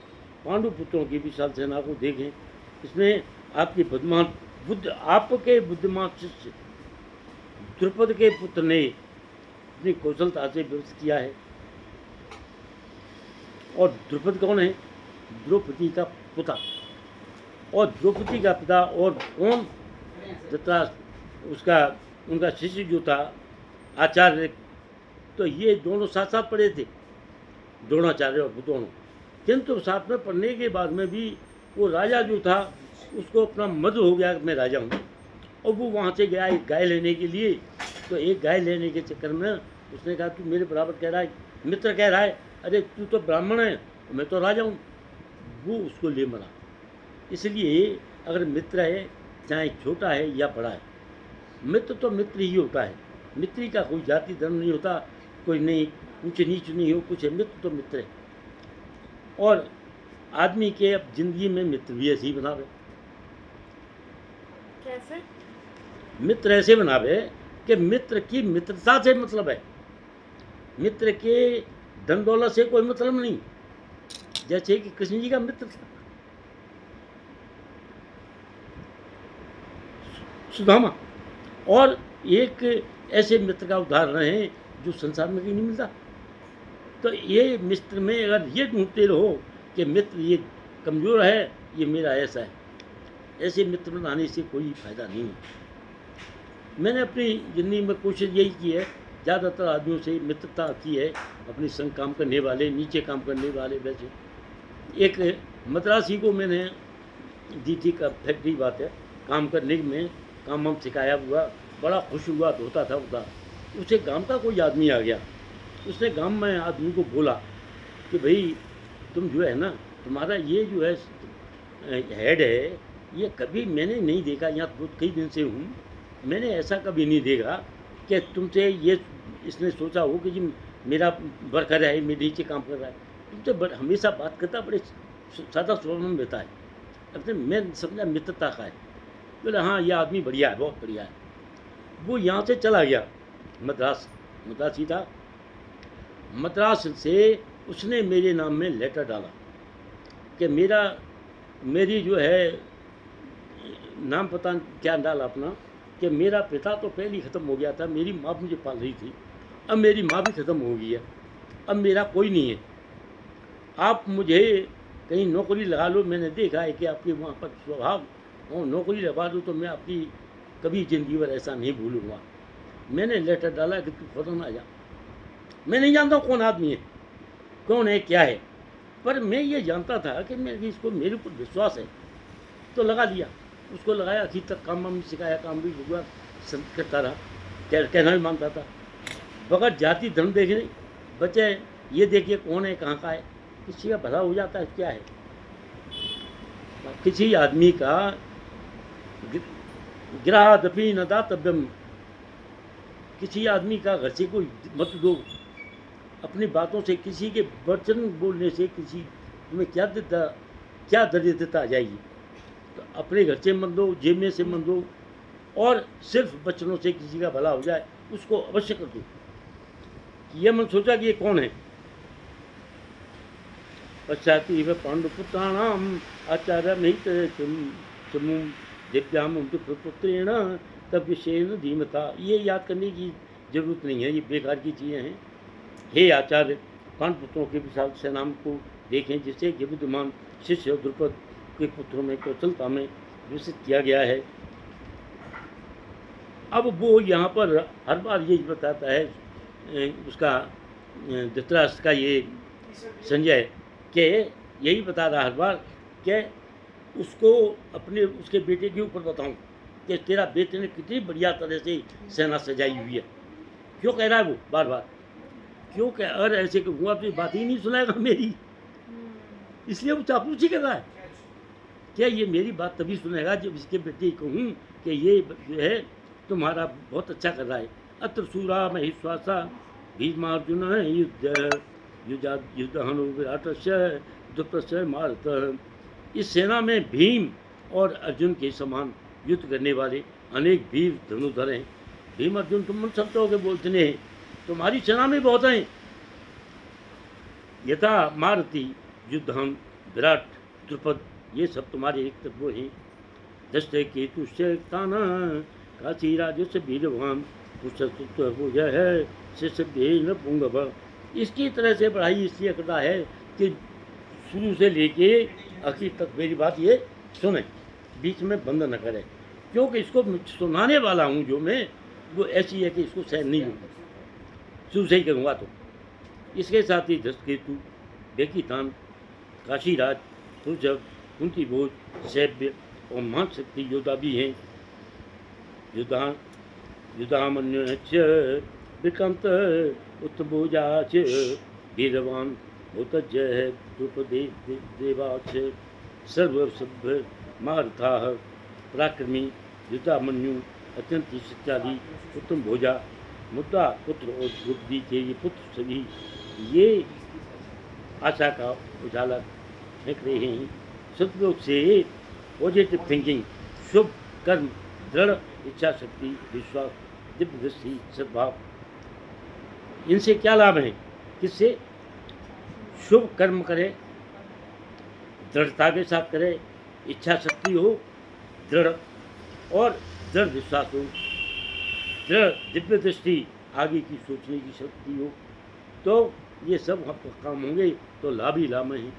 पांडु पुत्रों की विशाल सेना को देखें, इसमें आपके बुद्धिमान आपके बुद्धिमान शिष्य द्रुपद के पुत्र ने अपनी कौशलता से व्यवस्थित किया है। और द्रुपद कौन है? द्रौपदी का पिता। और द्रौपदी का पिता और कौन? धृतराष्ट्र, उसका उनका शिष्य जो था आचार्य। तो ये दोनों साथ साथ पढ़े थे, द्रोणाचार्य और दोनों। किंतु साथ में पढ़ने के बाद में भी वो राजा जो था उसको अपना मद हो गया कि मैं राजा हूँ, और वो वहाँ से गया एक गाय लेने के लिए। तो एक गाय लेने के चक्कर में उसने कहा तू मेरे बराबर कह रहा है, मित्र कह रहा है, अरे तू तो ब्राह्मण है, मैं तो राजा हूँ। वो उसको ले मरा। इसलिए अगर मित्र है, चाहे छोटा है या बड़ा है, मित्र तो मित्र ही होता है। मित्र का कोई जाति धर्म नहीं होता, कोई नहीं ऊंच नीच नहीं हो, कुछ है, मित्र तो मित्र है। और आदमी के अब जिंदगी में मित्र भी ऐसे ही बनावे। कैसे? मित्र ऐसे बनावे कि मित्र की मित्रता से मतलब है, मित्र के धन दौलत से कोई मतलब नहीं। जैसे कि कृष्ण जी का मित्र था सुदामा, और एक ऐसे मित्र का उदाहरण है जो संसार में कहीं नहीं मिलता। तो ये मित्र में अगर ये ढूंढते रहो कि मित्र ये कमज़ोर है, ये मेरा ऐसा है, ऐसे मित्र बनाने से कोई फायदा नहीं है। मैंने अपनी ज़िंदगी में कोशिश यही की है, ज़्यादातर आदमियों से मित्रता की है, अपनी संग काम करने वाले, नीचे काम करने वाले। वैसे एक मद्रासी को मैंने दी थी का फैक्ट्री बात है, काम करने में काम हम सिखाया हुआ, बड़ा खुश हुआ, धोता था उदा। उसे गांव का कोई आदमी आ गया, उसने गांव में आदमी को बोला कि भाई तुम जो है ना, तुम्हारा ये जो है हेड है, ये कभी मैंने नहीं देखा, यहाँ बहुत कई दिन से हूँ, मैंने ऐसा कभी नहीं देखा कि तुमसे ये इसने सोचा हो कि जी मेरा वर्कर है, मेरे नीचे काम कर रहा है, तुमसे हमेशा बात करता, बड़े सादा स्वभाव में रहता है। अपने मैं समझा मित्रता का है। बोले हाँ ये आदमी बढ़िया है, बहुत बढ़िया है। वो यहाँ से चला गया मद्रास ही था। मद्रास से उसने मेरे नाम में लेटर डाला कि मेरी जो है नाम पता क्या डाला अपना, कि मेरा पिता तो पहले ही ख़त्म हो गया था, मेरी माँ मुझे पाल रही थी, अब मेरी माँ भी ख़त्म हो गई है, अब मेरा कोई नहीं है, आप मुझे कहीं नौकरी लगा लो। मैंने देखा है कि आपके वहाँ पर स्वभाव, और नौकरी लगा दो तो मैं आपकी कभी ज़िंदगी भर ऐसा नहीं भूलूँगा। मैंने लेटर डाला कि तू फ़ौरन आ जा। मैं नहीं जानता कौन आदमी है, कौन है, क्या है, पर मैं ये जानता था कि इसको मेरे ऊपर विश्वास है, तो लगा लिया। उसको लगाया, आखिर तक काम वाम सिखाया, काम भी हुआ, करता रहा, कहना भी मानता था, बगैर जाति धर्म देखने। बच्चे ये देखिए कौन है, कहाँ का है, किसी का भला हो जाता है, क्या है। किसी आदमी का गिरादपि न दातव्यम, किसी आदमी का घर से कोई मत दो। अपनी बातों से, किसी के वचन बोलने से किसी तुम्हें क्या दरिद्रता आ जाएगी। तो अपने घर से मत दो, जेब में से मत दो, और सिर्फ वचनों से किसी का भला हो जाए उसको अवश्य कर दो। यह मन सोचा कि ये कौन है। पश्चाती व पांडुपुत्राणाम आचार्य चमु दिव्याम पुत्रेण तब विषेण धीमता। ये याद करने की जरूरत नहीं है, ये बेकार की चीज़ें हैं। हे आचार्य, पांडुपुत्रों के विशाल सेनाम को देखें, जिसे ये विद्यमान शिष्य द्रुपद के पुत्रों में कौशलता में विकसित किया गया है। अब वो यहाँ पर हर बार यही बताता है, उसका धृतराष्ट्र का ये संजय के यही बता रहा हर बार कि उसको उसके बेटे के ऊपर बताऊं कि तेरा बेटे ने कितनी बढ़िया तरह से सेना सजाई हुई है। क्यों कह रहा है वो बार बार, क्यों कह, अगर ऐसे हुआ तो बात ही नहीं सुनाएगा मेरी, इसलिए वो चापलूसी कर रहा है। क्या ये मेरी बात तभी सुनेगा जब इसके बेटे कहूँ कि ये जो है तुम्हारा बहुत अच्छा कर रहा है। अत्र सूरा महिश्वासा भीष्मार्जुन युद्धहनु विराटस्य द्रुपदस्य महारथः। इस सेना में भीम और अर्जुन के समान युद्ध करने वाले अनेक वीर धनुधर हैं। भीम अर्जुन तुम मन सकते हो कि बोलते हैं, तुम्हारी सेना में बहुत हैं। यथा महारथी युद्धहन विराट द्रुपद, ये सब तुम्हारे एक तत्व हैं। दस्ते केतु से काशी राज से वीरवान हो है शिष्य पुंगव। इसकी तरह से पढ़ाई इसलिए करता है कि शुरू से लेके आखिर तक मेरी बात ये सुने, बीच में बंद न करे, क्योंकि इसको सुनाने वाला हूँ जो मैं, वो ऐसी है कि इसको सहन नहीं होगा, शुरू से ही करूँगा। तो इसके साथ ही धृष्टकेतु, बेकीतान, काशीराज, सुजब, कुंती भोज, सैव्य और महान शक्ति योद्धा भी हैं। युद्धामन्युश्च विक्रमत उत्तभुजाच वीरवान भूतजय द्रुपदेवाच सर्वसभ्य महारथाः पराक्रमी युद्धामन्यु अत्यंत शक्तिशाली उत्तम भोजा मुद्दा पुत्र और द्रौपदी के ये पुत्र सभी ये आशा का उजाला फेंक रहे हैं। सदयोग से पॉजिटिव थिंकिंग, शुभ कर्म, दृढ़ इच्छा शक्ति, विश्वास, दिव्य दृष्टि, सद्भाव, इनसे क्या लाभ है? किससे? शुभ कर्म करे, दृढ़ता के साथ करे, इच्छा शक्ति हो दृढ़ और दृढ़ विश्वास हो, दृढ़ दिव्य दृष्टि, आगे की सोचने की शक्ति हो, तो ये सब काम होंगे तो लाभ ही लाभ है।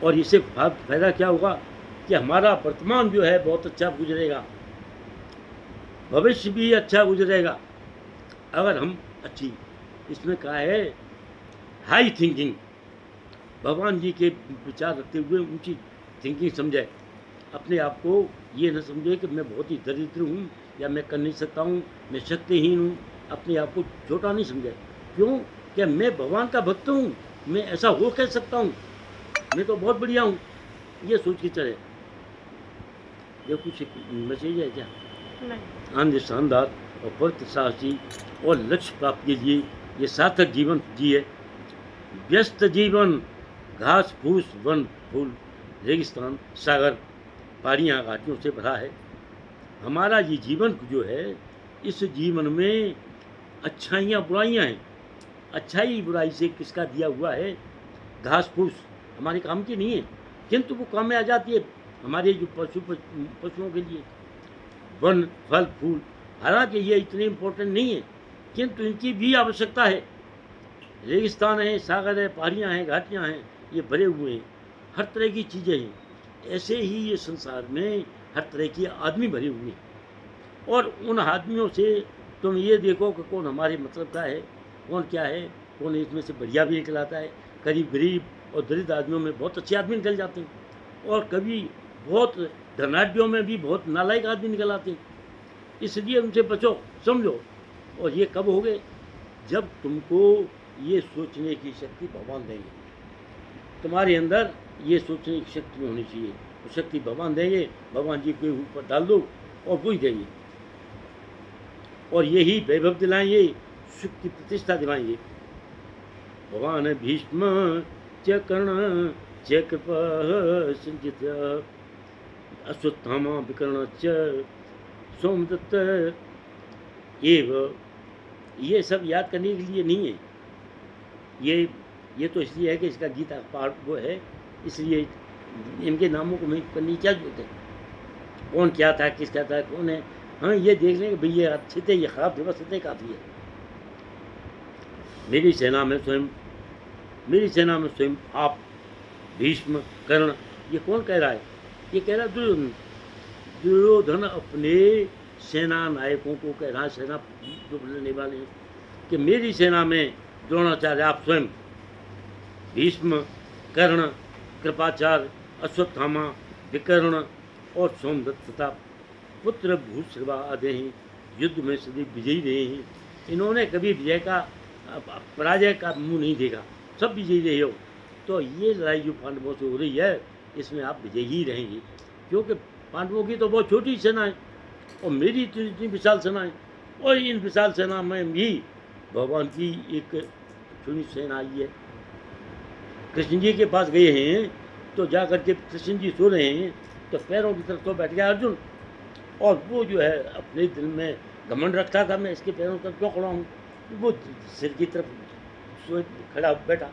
और इससे फायदा क्या होगा कि हमारा वर्तमान जो है बहुत अच्छा गुजरेगा, भविष्य भी अच्छा गुजरेगा अगर हम अच्छी, इसमें कहा है हाई थिंकिंग, भगवान जी के विचार रखते हुए ऊंची थिंकिंग समझे। अपने आप को ये न समझे कि मैं बहुत ही दरिद्र हूँ या मैं कर नहीं सकता हूँ, मैं शक्तिहीन हूँ, अपने आप को छोटा नहीं समझे। क्यों? क्या मैं भगवान का भक्त हूँ, मैं ऐसा हो कह सकता हूँ, मैं तो बहुत बढ़िया हूँ, ये सोच के चले। ये कुछ मैसेज है क्या? आनंद शानदार और भक्त साहसी और लक्ष्य प्राप्ति के लिए ये सार्थक जीवन जिए। व्यस्त जीवन घास फूस वन फूल रेगिस्तान सागर पहाड़ियाँ घाटियों से भरा है। हमारा ये जीवन जो है, इस जीवन में अच्छाइयाँ बुराइयाँ हैं। अच्छाई बुराई से किसका दिया हुआ है? घास फूस हमारे काम की नहीं है, किंतु वो काम में आ जाती है हमारे जो पशुओं के लिए। वन फल फूल, हालांकि ये इतने इम्पोर्टेंट नहीं है, किंतु इनकी भी आवश्यकता है। रेगिस्तान है, सागर है, पहाड़ियाँ हैं, घाटियाँ हैं, ये भरे हुए हैं, हर तरह की चीज़ें हैं। ऐसे ही ये संसार में हर तरह के आदमी भरे हुए हैं, और उन आदमियों से तुम ये देखो कि कौन हमारे मतलब का है, कौन क्या है, कौन इसमें से बढ़िया भी निकल आता है। करीब गरीब और दरिद्र आदमियों में बहुत अच्छे आदमी निकल जाते हैं, और कभी बहुत धनाढ़ियों में भी बहुत नालायक आदमी निकल आते हैं। इसलिए उनसे बचो, समझो। और ये कब हो गए? जब तुमको ये सोचने की शक्ति भगवान देंगे, तुम्हारे अंदर ये सोचने की शक्ति होनी चाहिए, वो शक्ति भगवान देंगे। भगवान जी के ऊपर डाल दो और वो ही देंगे, और यही वैभव दिलाएंगे, सुख की प्रतिष्ठा दिलाएंगे। भगवान भीष्म च कर्ण च कृपा संचित अश्वत्थामा विकर्ण च सोमदत्त एव। ये सब याद करने के लिए नहीं है, ये तो इसलिए है कि इसका गीता पाठ वो है, इसलिए इनके नामों को मैं करनी क्या जरूरत है? कौन क्या था, किसका था, कौन है, हाँ ये देख लें कि भाई ये अच्छे थे, ये खराब थे, बस इतने काफ़ी है। मेरी सेना में स्वयं आप भीष्म कर्ण, ये कौन कह रहा है? ये कह रहा है दुर्योधन। दुर्योधन अपने सेना नायकों को कह रहा है, सेना जो बोलने वाले हैं, कि मेरी सेना में द्रोणाचार्य आप स्वयं, भीष्म, कर्ण, कृपाचार्य, अश्वत्थामा, विकर्ण और सोमदत्त तथा पुत्र भूश्रवा आदि हैं, युद्ध में सदैव विजयी रहे हैं। इन्होंने कभी विजय का पराजय का मुंह नहीं देखा, सब विजयी रहे हो। तो ये लड़ाई जो पांडवों से हो रही है, इसमें आप विजयी ही रहेंगे, क्योंकि पांडवों की तो बहुत छोटी सेना है और मेरी तो इतनी विशाल सेना है। और इन विशाल सेना में भी भगवान की एक चुनी सेना आई है। कृष्ण जी के पास गए हैं तो जा करके कृष्ण जी सो रहे हैं तो पैरों की तरफ तो बैठ गया अर्जुन, और वो जो है अपने दिल में घमंड रखता था मैं इसके पैरों पर क्यों खड़ा हूँ, वो सिर की तरफ सोए खड़ा बैठा।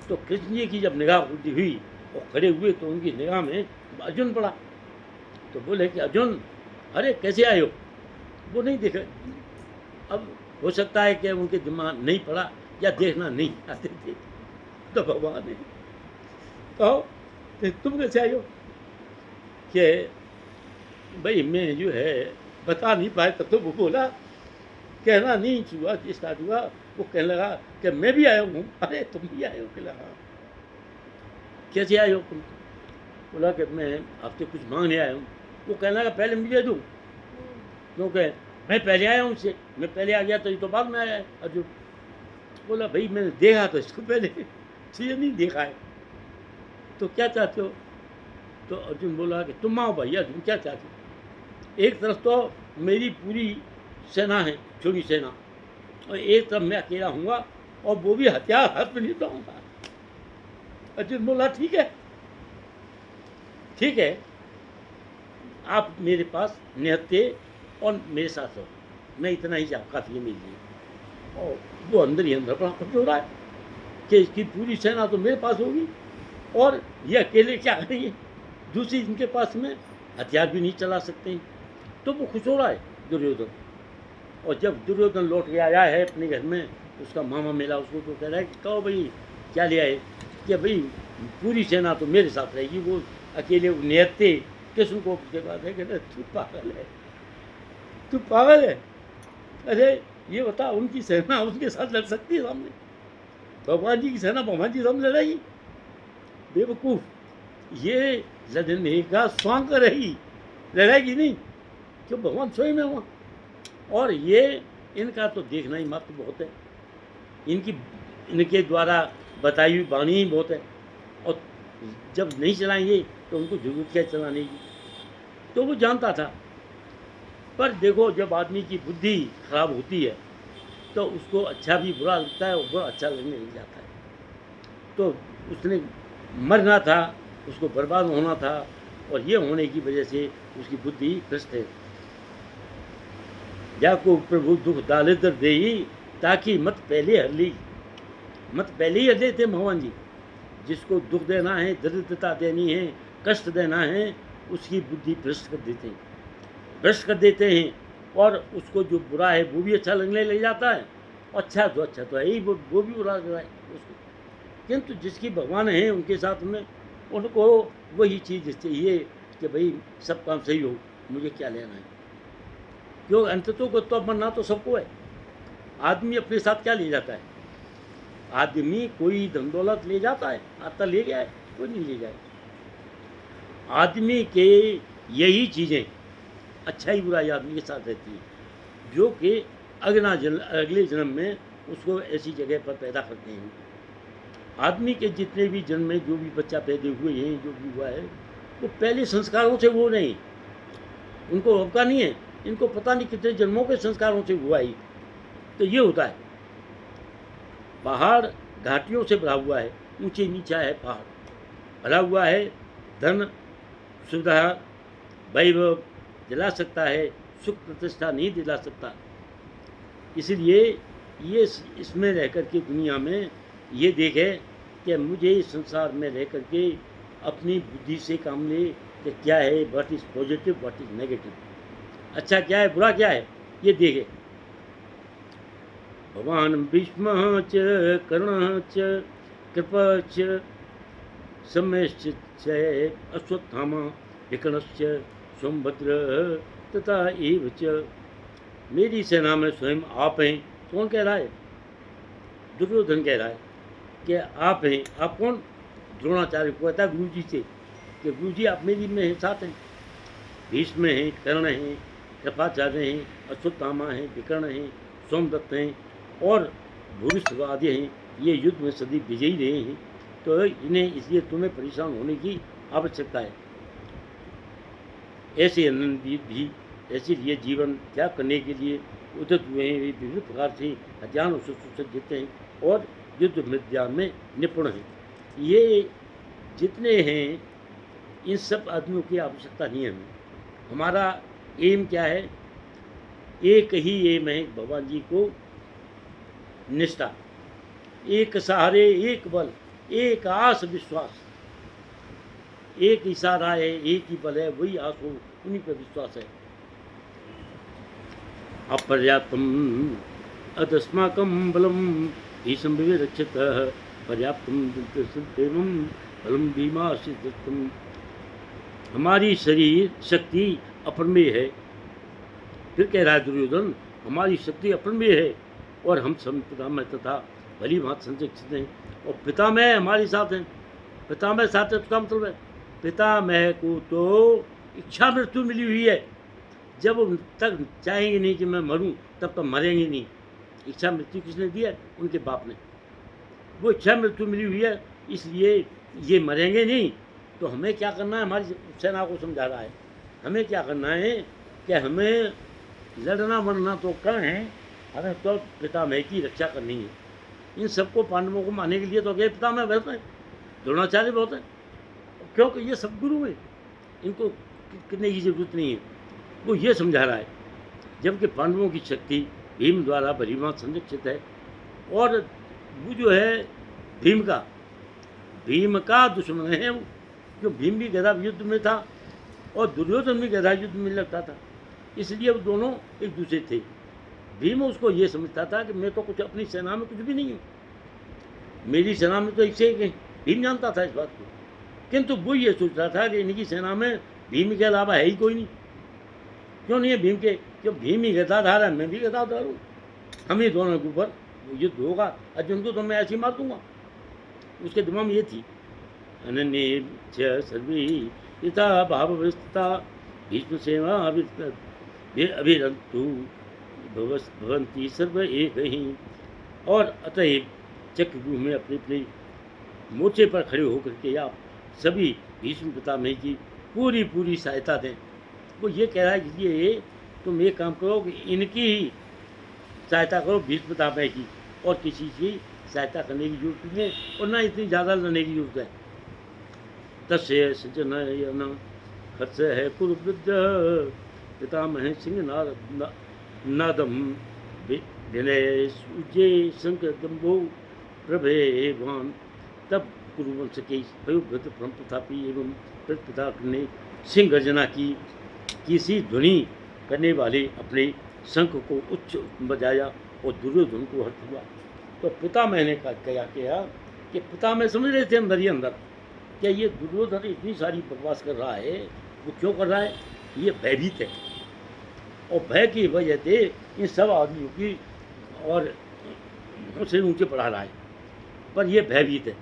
तो कृष्ण जी की जब निगाह उल्टी हुई और खड़े हुए तो उनकी निगाह में अर्जुन पड़ा। तो बोले कि अर्जुन अरे कैसे आए हो, वो नहीं देखा। अब हो सकता है कि उनके दिमाग नहीं पड़ा या देखना नहीं आते थे। तो भगवान ने कहो तुम कैसे आए हो, कि भाई मैं जो है बता नहीं पाए। तब तो वो बोला कहना नहीं हुआ स्टार्ट हुआ, वो कहने लगा कि मैं भी आया हूँ। अरे तुम भी आए हो, कहला हाँ। कैसे आए हो तुम, बोला कि मैं आपसे कुछ मांगने आया हूँ। वो कहने लगा पहले मुझे दूँ, क्योंकि मैं पहले आया हूँ उससे, मैं पहले आ गया तो ये तो बाद में आया है। अर्जुन बोला भाई मैंने देखा तो इसको पहले, तुझे नहीं देखा है, तो क्या चाहते हो। तो अर्जुन बोला कि तुम आओ भैया, तुम क्या चाहते हो। एक तरफ तो मेरी पूरी सेना है, छोटी सेना, और एक तरफ मैं अकेला हूँगा और वो भी हथियार हाथ में नहीं लाऊंगा। अर्जुन बोला ठीक है ठीक है, आप मेरे पास निहत्ते और मेरे साथ हो, मैं इतना ही काफ़ी है मेरे लिए। और वो अंदर ही अंदर बड़ा खुश हो रहा है कि इसकी पूरी सेना तो मेरे पास होगी और ये अकेले क्या करेंगे, दूसरी इनके पास में हथियार भी नहीं चला सकते। तो वो खुश हो रहा है दुर्योधन। और जब दुर्योधन लौट के आया है अपने घर में, उसका मामा मिला उसको, तो कह रहा है कि कहो भाई क्या ले आए, कि भाई पूरी सेना तो मेरे साथ रहेगी, वो अकेले निहत्ते कृष्ण को उसके बाद है। कहते तू पागल है, तू पागल है, अरे ये बता उनकी सेना उसके साथ लड़ सकती है सामने, भगवान जी की सेना भगवान जी सामने लड़ेगी, बेवकूफ़, ये लड़ने का स्वांग रही, लड़ाएगी नहीं, क्यों भगवान स्वयं में हुआ। और ये इनका तो देखना ही मात्र बहुत है, इनके द्वारा बताई हुई वाणी ही बहुत है, और जब नहीं चलाएंगे तो उनको जरूरत क्या चलाने की। तो वो जानता था। पर देखो जब आदमी की बुद्धि खराब होती है तो उसको अच्छा भी बुरा लगता है और बुरा अच्छा लगने लग जाता है। तो उसने मरना था, उसको बर्बाद होना था, और ये होने की वजह से उसकी बुद्धि भ्रष्ट है। जाको प्रभु दुख दालिदर देई, ताकि मत पहले हर ली, मत पहले ही हर देते भगवान जी। जिसको दुख देना है, दरिद्रता देनी है, कष्ट देना है, उसकी बुद्धि भ्रष्ट कर देते हैं, भ्रष्ट कर देते हैं। और उसको जो बुरा है वो भी अच्छा लगने लग जाता है, अच्छा तो है ही, वो भी बुरा लग रहा है उसको। किंतु जिसकी भगवान है उनके साथ में, उनको वही चीज़ चाहिए कि भाई सब काम सही हो, मुझे क्या लेना है। क्यों अंततों को तो मरना तो सबको है। आदमी अपने साथ क्या ले जाता है, आदमी कोई धन दौलत ले जाता है, आता ले गया है, कोई नहीं ले जाए। आदमी के यही चीज़ें अच्छाई बुराई आदमी के साथ रहती है, जो कि अगले जन्म में उसको ऐसी जगह पर पैदा करते हैं। आदमी के जितने भी जन्म में जो भी बच्चा पैदा हुए हैं, जो भी हुआ है, वो पहले संस्कारों से वो नहीं, उनको अवका नहीं है, इनको पता नहीं कितने जन्मों के संस्कारों से हुआ ही। तो ये होता है, पहाड़ घाटियों से भरा हुआ है, ऊंचे नीचा है पहाड़, भरा हुआ है, धन सुविधा वैभव दिला सकता है, सुख प्रतिष्ठा नहीं दिला सकता। इसलिए ये इसमें रह कर के दुनिया में ये देखे कि मुझे इस संसार में रह कर के अपनी बुद्धि से काम ले कि क्या है, what is positive, what is negative, अच्छा क्या है, बुरा क्या है, ये देखे। भगवान भीष्म च कर्ण च कृपा च सम्यश्च अश्वत्थामा विकर्णश्च सोमभद्र तथा एव च। मेरी सेना में स्वयं आप हैं। कौन कह रहा है, दुर्योधन कह रहा है कि आप हैं। आप कौन, द्रोणाचार्य को कहता है गुरु जी से कि गुरु जी आप मेरी में साथ हैं। भीष्म हैं, कर्ण हैं, कृपाचार्य हैं, अश्वत्थामा हैं, विकर्ण हैं, सोमदत्त हैं और भूरिश्रवादी हैं। ये युद्ध में सदी विजयी रहे हैं, तो इन्हें इसलिए तुम्हें परेशान होने की आवश्यकता है। ऐसे अनंत भी इसीलिए जीवन त्याग करने के लिए उद्यत हुए हैं, वे विभिन्न प्रकार से हथियारों से सुसज्जित हैं और युद्ध विद्या में निपुण हैं। ये जितने हैं, इन सब आदमियों की आवश्यकता नहीं है हमें। हमारा एम क्या है? एक ही एम है भगवान जी को निष्ठा, एक सहारे, एक बल, एक आस विश्वास, एक ही सहारा है, एक ही बल है, वही आस हो, उन्हीं पर विश्वास है। अपर्याप्तम अदस्माकं बलम भीषम विरक्षितः पर्याप्तम एवं बलम भीमासिद्धम। हमारी शरीर शक्ति अपरमेय है। फिर कह रहा है दुर्योधन, हमारी शक्ति अपरमेय है और हम सब पितामह तथा भली भांति संरक्षित हैं, और पितामह हमारे साथ हैं। पितामह साथ है, उसका मतलब है पितामह को तो इच्छा मृत्यु मिली हुई है। जब वो तक चाहेंगे नहीं कि मैं मरूं, तब तक मरेंगे नहीं। इच्छा मृत्यु किसने दी है? उनके बाप ने। वो इच्छा मृत्यु मिली हुई है, इसलिए ये मरेंगे नहीं। तो हमें क्या करना है? हमारी सेना को समझा रहा है, हमें क्या करना है कि हमें लड़ना मरना तो करें, हमें तो पितामह की रक्षा करनी है। इन सबको पांडवों को मारने के लिए तो अकेले पितामह बहुत हैं, द्रोणाचार्य बहुत हैं, क्योंकि ये सब गुरु हैं, इनको करने की जरूरत नहीं है। वो ये समझा रहा है, जबकि पांडवों की शक्ति भीम द्वारा भलीभांत संरक्षित है। और वो जो है भीम का दुश्मन है वो, जो भीम भी गदा युद्ध में था और दुर्योधन भी गदा युद्ध में लगता था, इसलिए वो दोनों एक दूसरे थे। भीम उसको ये समझता था कि मैं तो कुछ अपनी सेना में कुछ भी नहीं हूँ, मेरी सेना में तो एक से एक है। भीम जानता था इस बात को, किंतु वो ये सोच रहा था कि इनकी सेना में भीम के अलावा है ही कोई नहीं। क्यों नहीं है भीम के? क्यों भीम ही गदाधार है, मैं भी गदाधार हूँ, हम ही दोनों के ऊपर युद्ध होगा। अर्जुन को तो मैं ऐसे ही मार दूंगा। उसके दिमाग में ये थी। अनन्य च सर्वे यथा भाव विस्तता भीष्म सेवा अभिरंतु भवंती सर्व एक ही। और अतएव चक्रव्यूह में अपने अपने मोर्चे पर खड़े होकर के आप सभी भीष्म पितामह की पूरी पूरी सहायता दें। वो ये कह रहा है कि ये तुम एक काम करो कि इनकी ही सहायता करो, भीष्म पितामह की, और किसी की सहायता करने की जरूरत नहीं है और ना इतनी ज़्यादा लड़ने की जरूरत है। तस्य सजन खर्च है कुरुवृद्ध पितामह सिंह नादम विनय सूजे शंकर दम्भो प्रभेवान। तब कुरुवंश के वयोवृद्ध परम प्रतापी एवं प्रतिपिता ने सिंह गर्जना की किसी ध्वनि करने वाले अपने शंख को उच्च बजाया और दुर्योधन को हर्ष हुआ। तो पितामह ने क्या किया कि पितामह समझ रहे थे अंदर ही अंदर क्या ये दुर्योधन इतनी सारी बकवास कर रहा है, वो क्यों कर रहा है? ये भयभीत है, और भय की वजह से इन सब आदमियों की और उसे ऊँचे बढ़ा रहा है। पर ये भयभीत है,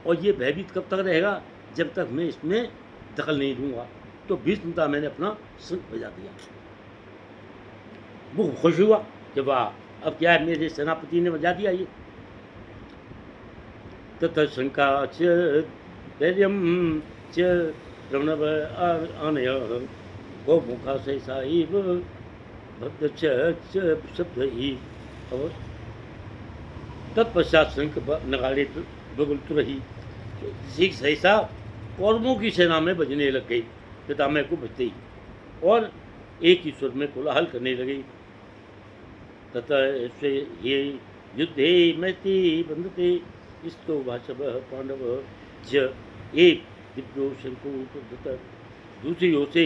और ये भयभीत कब तक रहेगा? जब तक मैं इसमें दखल नहीं दूंगा। तो भीष्म पितामह ने अपना शंख बजा दिया। वो खुश हुआ कि वाह, अब क्या है, मेरे सेनापति ने बजा दिया ये। तथा शंका च धैर्यम च प्रणव आनय गौमुखा सहसा भक्त शब्द ही। और तत्पश्चात शंख नगाड़े बगुलत रही, सिख सहसा कौरवों की सेना में बजने लग गई, पितामह को बजते ही, और एक ही स्वर में कोलाहल करने लगे। तथा ये युद्धे मैत्री बंधते स्तो भाषव पांडव ज एक दिव्यो शंकुर। दूसरी ओर से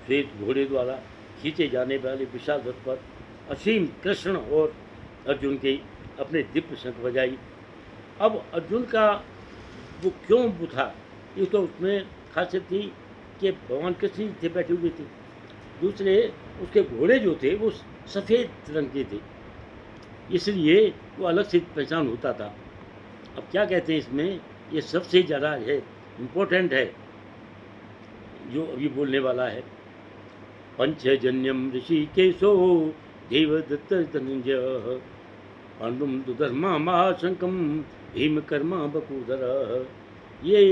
श्वेत घोड़े द्वारा खींचे जाने वाले विशाल रथ पर असीम कृष्ण और अर्जुन के अपने दिव्य शंख बजाई। अब अर्जुन का वो क्यों था, ये तो उसमें खासियत थी कि भगवान कृष्ण थे बैठे हुए थे, दूसरे उसके घोड़े जो थे वो सफ़ेद रंग के थे, इसलिए वो अलग से पहचान होता था। अब क्या कहते हैं इसमें, ये सबसे ज़्यादा है इम्पोर्टेंट है जो अभी बोलने वाला है। पंचजन्यम ऋषिकेशो देवदत्त धनंजय पांडुम दुधर्मा महाशंकम भीम कर्मा बकूधर। ये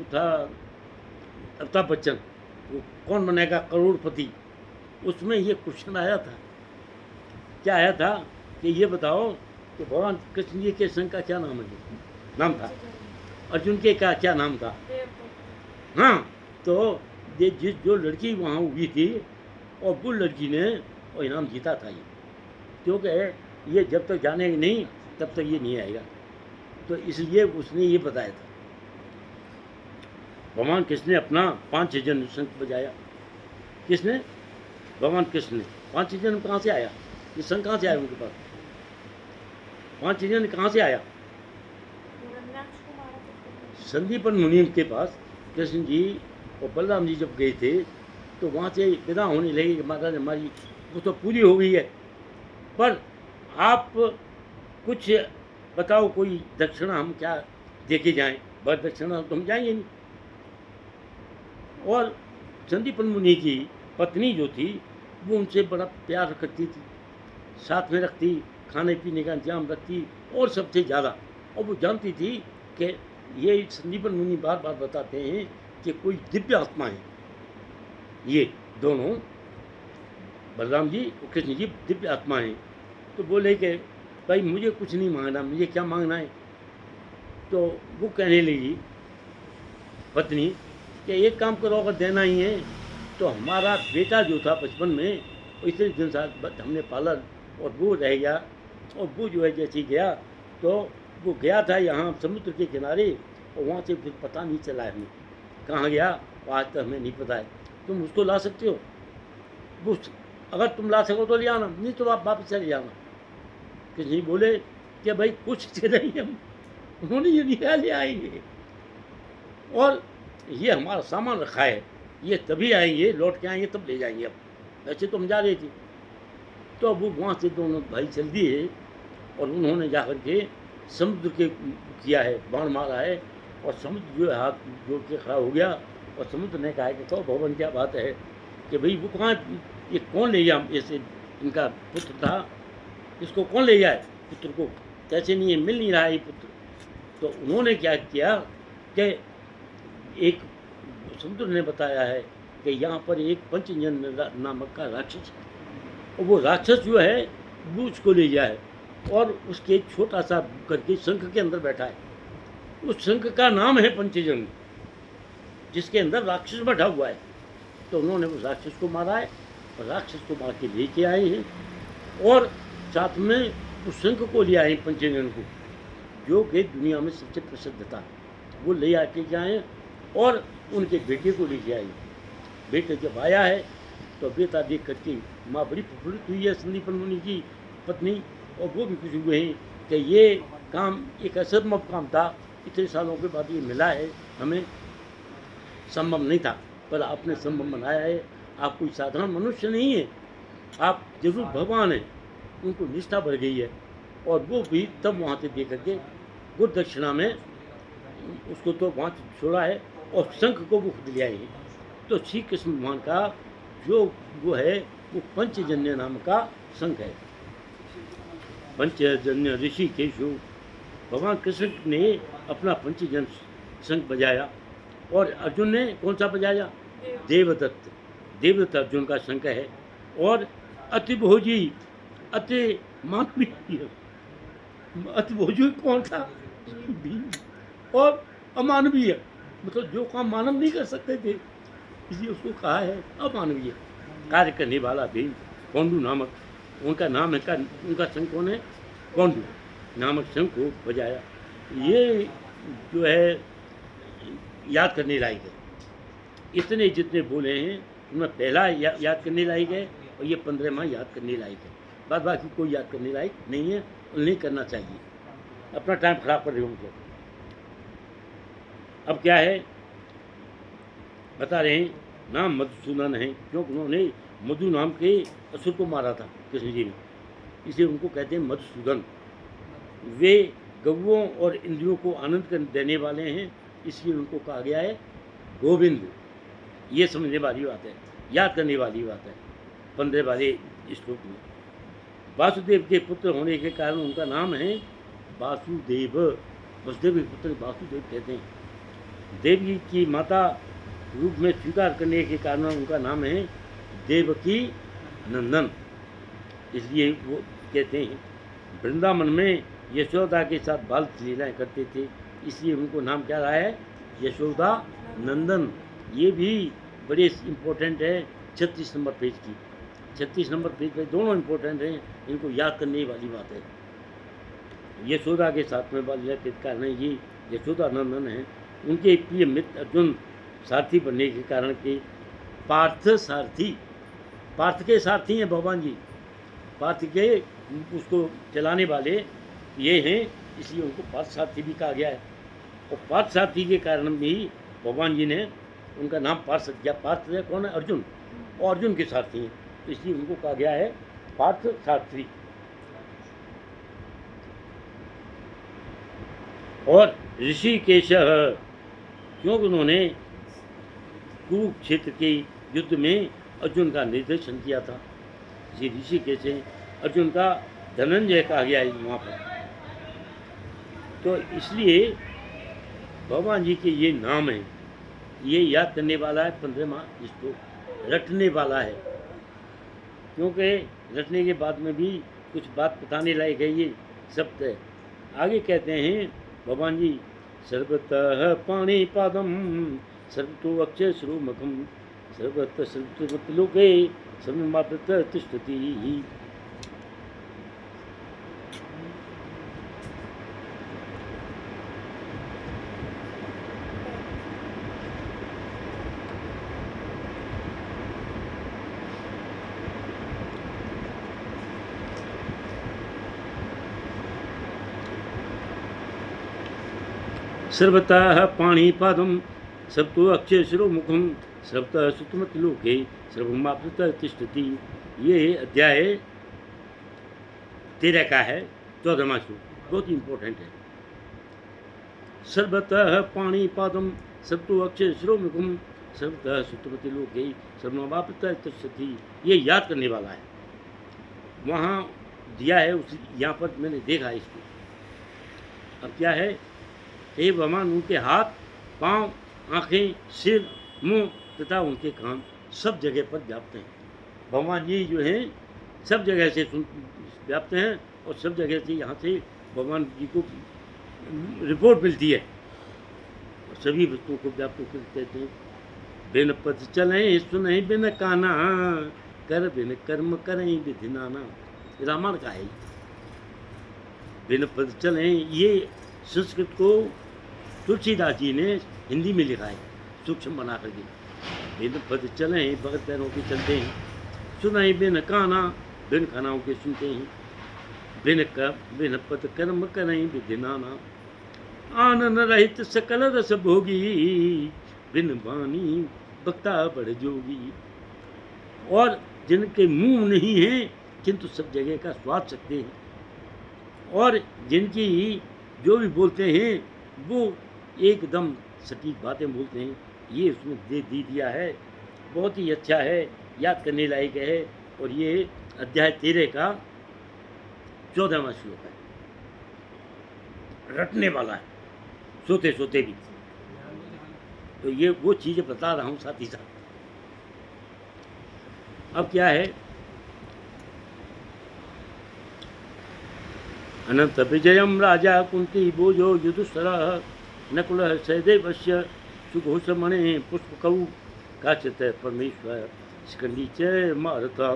था अमिताभ बच्चन, वो कौन बनेगा करोड़पति, उसमें ये क्वेश्चन आया था। क्या आया था कि ये बताओ कि भगवान कृष्ण जी के संघ का क्या नाम था? अर्जुन के का क्या नाम था? हाँ, तो ये जो लड़की वहाँ हुई थी और वो लड़की ने वो इनाम जीता था ये, क्योंकि ये जब तक जानेगा नहीं तब तक ये नहीं आएगा। तो इसलिए उसने ये बताया था। भगवान कृष्ण ने अपना 5-6 जन्म शंख बजाया। किसने? भगवान कृष्ण ने 5-6 जन्म कहाँ से आया? ये शंख कहाँ से आया उनके पास? 5-6 जन्म कहाँ से आया? संदीपन मुनि के पास कृष्ण जी और बलराम जी जब गए थे तो वहाँ से विदा होने लगे कि महाराज हमारी वो तो पूरी हो गई है, पर आप कुछ बताओ, कोई दक्षिणा हम क्या देके जाएं? बस दक्षिणा तो हम जाएंगे नहीं। और संदीपन मुनि की पत्नी जो थी वो उनसे बड़ा प्यार करती थी, साथ में रखती, खाने पीने का इंतजाम रखती और सबसे ज़्यादा। और वो जानती थी कि ये संदीपन मुनि बार बार बताते हैं कि कोई दिव्य आत्मा है, ये दोनों बलराम जी और कृष्ण जी दिव्य आत्मा हैं। तो बोले कि भाई मुझे कुछ नहीं मांगना, मुझे क्या मांगना है? तो वो कहने लगी पत्नी कि एक काम करो, अगर देना ही है तो हमारा बेटा जो था बचपन में वो इतने दिन साथ हमने पाला और वो रह गया, और वो जो है जैसे गया तो वो गया था यहाँ समुद्र के किनारे, और वहाँ से फिर पता नहीं चला है हमें कहाँ गया, आज तक हमें नहीं पता है। तुम उसको ला सकते हो? वो अगर तुम ला सको तो ले आना, नहीं तो आप वापस चले जाना। कि नहीं बोले कि भाई कुछ से नहीं, हम उन्होंने ये लिया ले आएंगे, और ये हमारा सामान रखा है, ये तभी आएंगे, लौट के आएंगे तब ले जाएंगे। अब वैसे तो हम जा रहे थे। तो अब वो वहाँ से दोनों भाई चल दिए और उन्होंने जा कर के समुद्र के किया है, बाण मारा है, और समुद्र जो है हाथ जोड़ के खड़ा हो गया, और समुद्र ने कहा कि तो भगवान क्या बात है कि भाई वो कहाँ, ये कौन ले गया? ऐसे इनका पुत्र था, इसको कौन ले जाए? पुत्र को कैसे नहीं है, मिल नहीं रहा है ये पुत्र। तो उन्होंने क्या किया कि एक समुद्र ने बताया है कि यहाँ पर एक पंचजन नामक का राक्षस है, और वो राक्षस जो है वो उसको ले जाए, और उसके छोटा सा करके शंख के अंदर बैठा है। उस शंख का नाम है पंचजन, जिसके अंदर राक्षस बैठा हुआ है। तो उन्होंने उस राक्षस को मारा है, और राक्षस को मार के लेके आए हैं, और साथ में उस शंख को ले आए पंचजन को, जो कि दुनिया में सबसे प्रसिद्ध था। वो ले आके जाए और उनके बेटे को लेके आए। बेटे जब आया है तो बेटा देख करके माँ बड़ी प्रफुल्लित हुई है, संदीपन मुनि की पत्नी, और वो भी खुश हुए हैं कि ये काम एक असंभव काम था, इतने सालों के बाद ये मिला है, हमें संभव नहीं था, पर आपने संभव बनाया है। आप कोई साधारण मनुष्य नहीं है, आप जरूर भगवान हैं। उनको निष्ठा बढ़ गई है, और वो भी तब वहाँ से दे करके गुरु दक्षिणा में उसको तो वहाँ छोड़ा है, और शंख को वो खुद ले आए हैं। तो श्री कृष्ण भगवान का जो वो है वो पंचजन्य नाम का शंख है। पंचजन्य ऋषि केशु, भगवान कृष्ण ने अपना पंचजन्य शंख बजाया, और अर्जुन ने कौन सा बजाया? देवदत्त। देवदत्त अर्जुन का शंख है। और अति भोजी, अति मानवीय, अति भोजी कौन था? और अमानवीय, मतलब जो काम मानव नहीं कर सकते थे, इसलिए उसको कहा है अमानवीय। कार्य करने वाला भीम, कौंडू नामक उनका नाम है, उनका शंख कौन है? कौंडू नामक शंख को बजाया। ये जो है याद करने लायक है। इतने जितने बोले हैं उनमें पहला याद करने लायक है, और ये 15वां याद करने लायक है। बाद बाकी कोई याद करने लायक नहीं है, और नहीं करना चाहिए। अपना टाइम खराब कर रहे हो उनको। अब क्या है बता रहे हैं, नाम मधुसूदन है, क्योंकि उन्होंने मधु नाम के असुर को मारा था कृष्ण जी ने, इसलिए उनको कहते हैं मधुसूदन। वे गौओं और इंद्रियों को आनंद कर देने वाले हैं, इसलिए उनको कहा गया है गोविंद। ये समझने वाली बात है, याद करने वाली बात है 15 वाले श्लोक में। वासुदेव के पुत्र होने के कारण उनका नाम है वासुदेव। वसुदेव के पुत्र वासुदेव कहते हैं। देवी की माता रूप में स्वीकार करने के कारण उनका नाम है देवकी नंदन, इसलिए वो कहते हैं वृंदावन में यशोदा के साथ बाल लीलाएँ करते थे, इसलिए उनको नाम क्या रहा है, यशोदा नंदन। ये भी बड़े इम्पोर्टेंट है 36 नंबर पेज की। 36 नंबर पेज पे दोनों इम्पोर्टेंट हैं, इनको याद करने वाली बात है। यशोदा के साथ में बाल लीला के कारण ये यशोदा नंदन है। उनके प्रिय मित्र अर्जुन सारथी बनने के कारण के पार्थ सारथी, पार्थ के सारथी हैं भगवान जी, पार्थ के उसको चलाने वाले ये हैं, इसलिए उनको पार्थ सारथी भी कहा गया है। और पार्थ सारथी के कारण भी भगवान जी ने उनका नाम पार्थ किया। पार्थ है कौन है, अर्जुन, और अर्जुन के सारथी हैं, तो इसलिए उनको कहा गया है पार्थ सारथी। और ऋषिकेश, क्योंकि उन्होंने कुरुक्षेत्र के युद्ध में अर्जुन का निर्देशन किया था, ये ऋषिकेश है। अर्जुन का धनंजय कहा गया है वहाँ पर। तो इसलिए भगवान जी के ये नाम है, ये याद करने वाला है 15वां, इसको रटने वाला है, क्योंकि रटने के बाद में भी कुछ बात बताने लायक है ये शब्द है। आगे कहते हैं भगवान जी, सर्वतः पाणिपादम सर्वतो अक्षय श्रोमखम सर्वतः सर्वतोलोके सर्वमापृत तिष्ठति। सर्वतः पाणिपादम सर्वतो अक्षय शिरोमुखम सर्वतः सुतमतिलोके सर्वमापृत तिष्ठति। ये अध्याय 13 का है, 14वां श्लोक, बहुत इम्पोर्टेंट है। सर्वतः पाणिपादम सर्वतो अक्षय शिरोमुखम सर्वतः सुतमतिलोके सर्वमापृत तिष्ठति, ये याद करने वाला है। वहाँ दिया है उस, यहाँ पर मैंने देखा है इसको। अब क्या है, हे भगवान, उनके हाथ, पाँव, आँखें, सिर, मुंह तथा उनके कान सब जगह पर व्याप्त हैं। भगवान जी जो हैं सब जगह से व्याप्त हैं, और सब जगह से यहाँ से भगवान जी को रिपोर्ट मिलती है, और सभी वस्तुओं को व्याप्त कहते हैं। बिन पद चलें सुनें बिन काना कर बिन कर्म करें विधि नाना, रामायण का है। बिन पद चलें, ये संस्कृत को तुलसीदास जी ने हिंदी में लिखा है सूक्ष्म बना करके। बिन पद चलें, बगैर पैरों के चलते हैं, सुनाई बिन काना, बिन खानाओं के सुनते हैं, बिन पद कर्म करें विधि नाना, आनंद रहित सकल रस भोगी, बिन वाणी बक्ता बड़ जोगी। और जिनके मुंह नहीं हैं किंतु सब जगह का स्वाद सकते हैं, और जिनकी जो भी बोलते हैं वो एकदम सटीक बातें बोलते हैं, ये उसमें दे दिया है। बहुत ही अच्छा है, याद करने लायक है। और ये अध्याय 13 का 14वां श्लोक है, रटने वाला है, सोते सोते भी। तो ये वो चीज़ें बता रहा हूँ साथ ही साथ। अब क्या है, अनंत विजयम राजा कुंती भोजो युधिष्ठिरः नकुलः सहदेवस्य सुघोषमणे पुष्पकौ काचित् परमेश्वर शिखण्डी च महारथा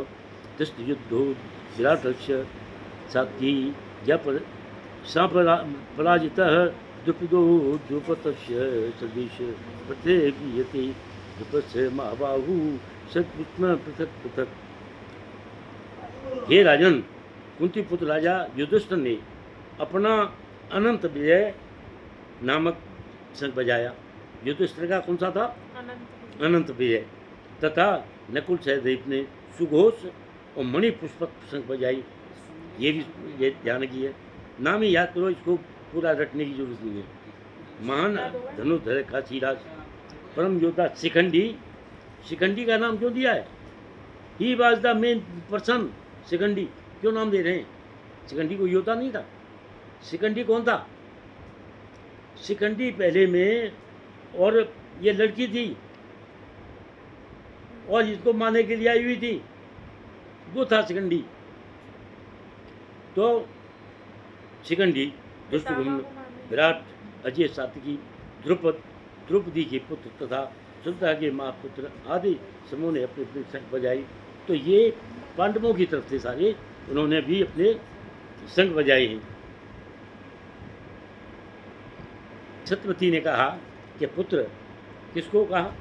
दृष्टयुद्धो विराटस्य सात्वी पराजितः द्रुपदो द्रुपदस्य सदृश प्रत्येकीयते द्रुपदस्य महाबाहु सत्पुत्र पृथक पृथक। हे राजन, कुंती पुत्र राजा युधिष्ठिर ने अपना अनंत विजय नामक शंख बजाया। युधिष्ठिर का कौन सा था, अनंत विजय। तथा नकुल सहदेव ने सुघोष और मणि पुष्पक शंख बजाई। ये भी ये ध्यान की है, नाम ही याद करो, इसको पूरा रटने की जरूरत नहीं है। महान धनुर्धर काशीराज परम योद्धा शिखंडी, शिखंडी का नाम क्यों दिया है, he was the main person. Shikhandi क्यों नाम दे रहे हैं, शिखंडी को योद्धा नहीं था। शिखंडी कौन था, शिखंडी पहले में, और ये लड़की थी और इसको मारने के लिए आई हुई थी। वो था शिखंडी। तो शिखंडी, दुष्टगुम्न, विराट, अजय सात्विकी, द्रुपद, द्रौपदी के पुत्र तथा सुभद्रा के महापुत्र आदि समूह ने अपनी अपनी शंख बजाई। तो ये पांडवों की तरफ से सारे उन्होंने भी अपने शंख बजाए हैं। सत्यवती ने कहा कि पुत्र किसको कहा,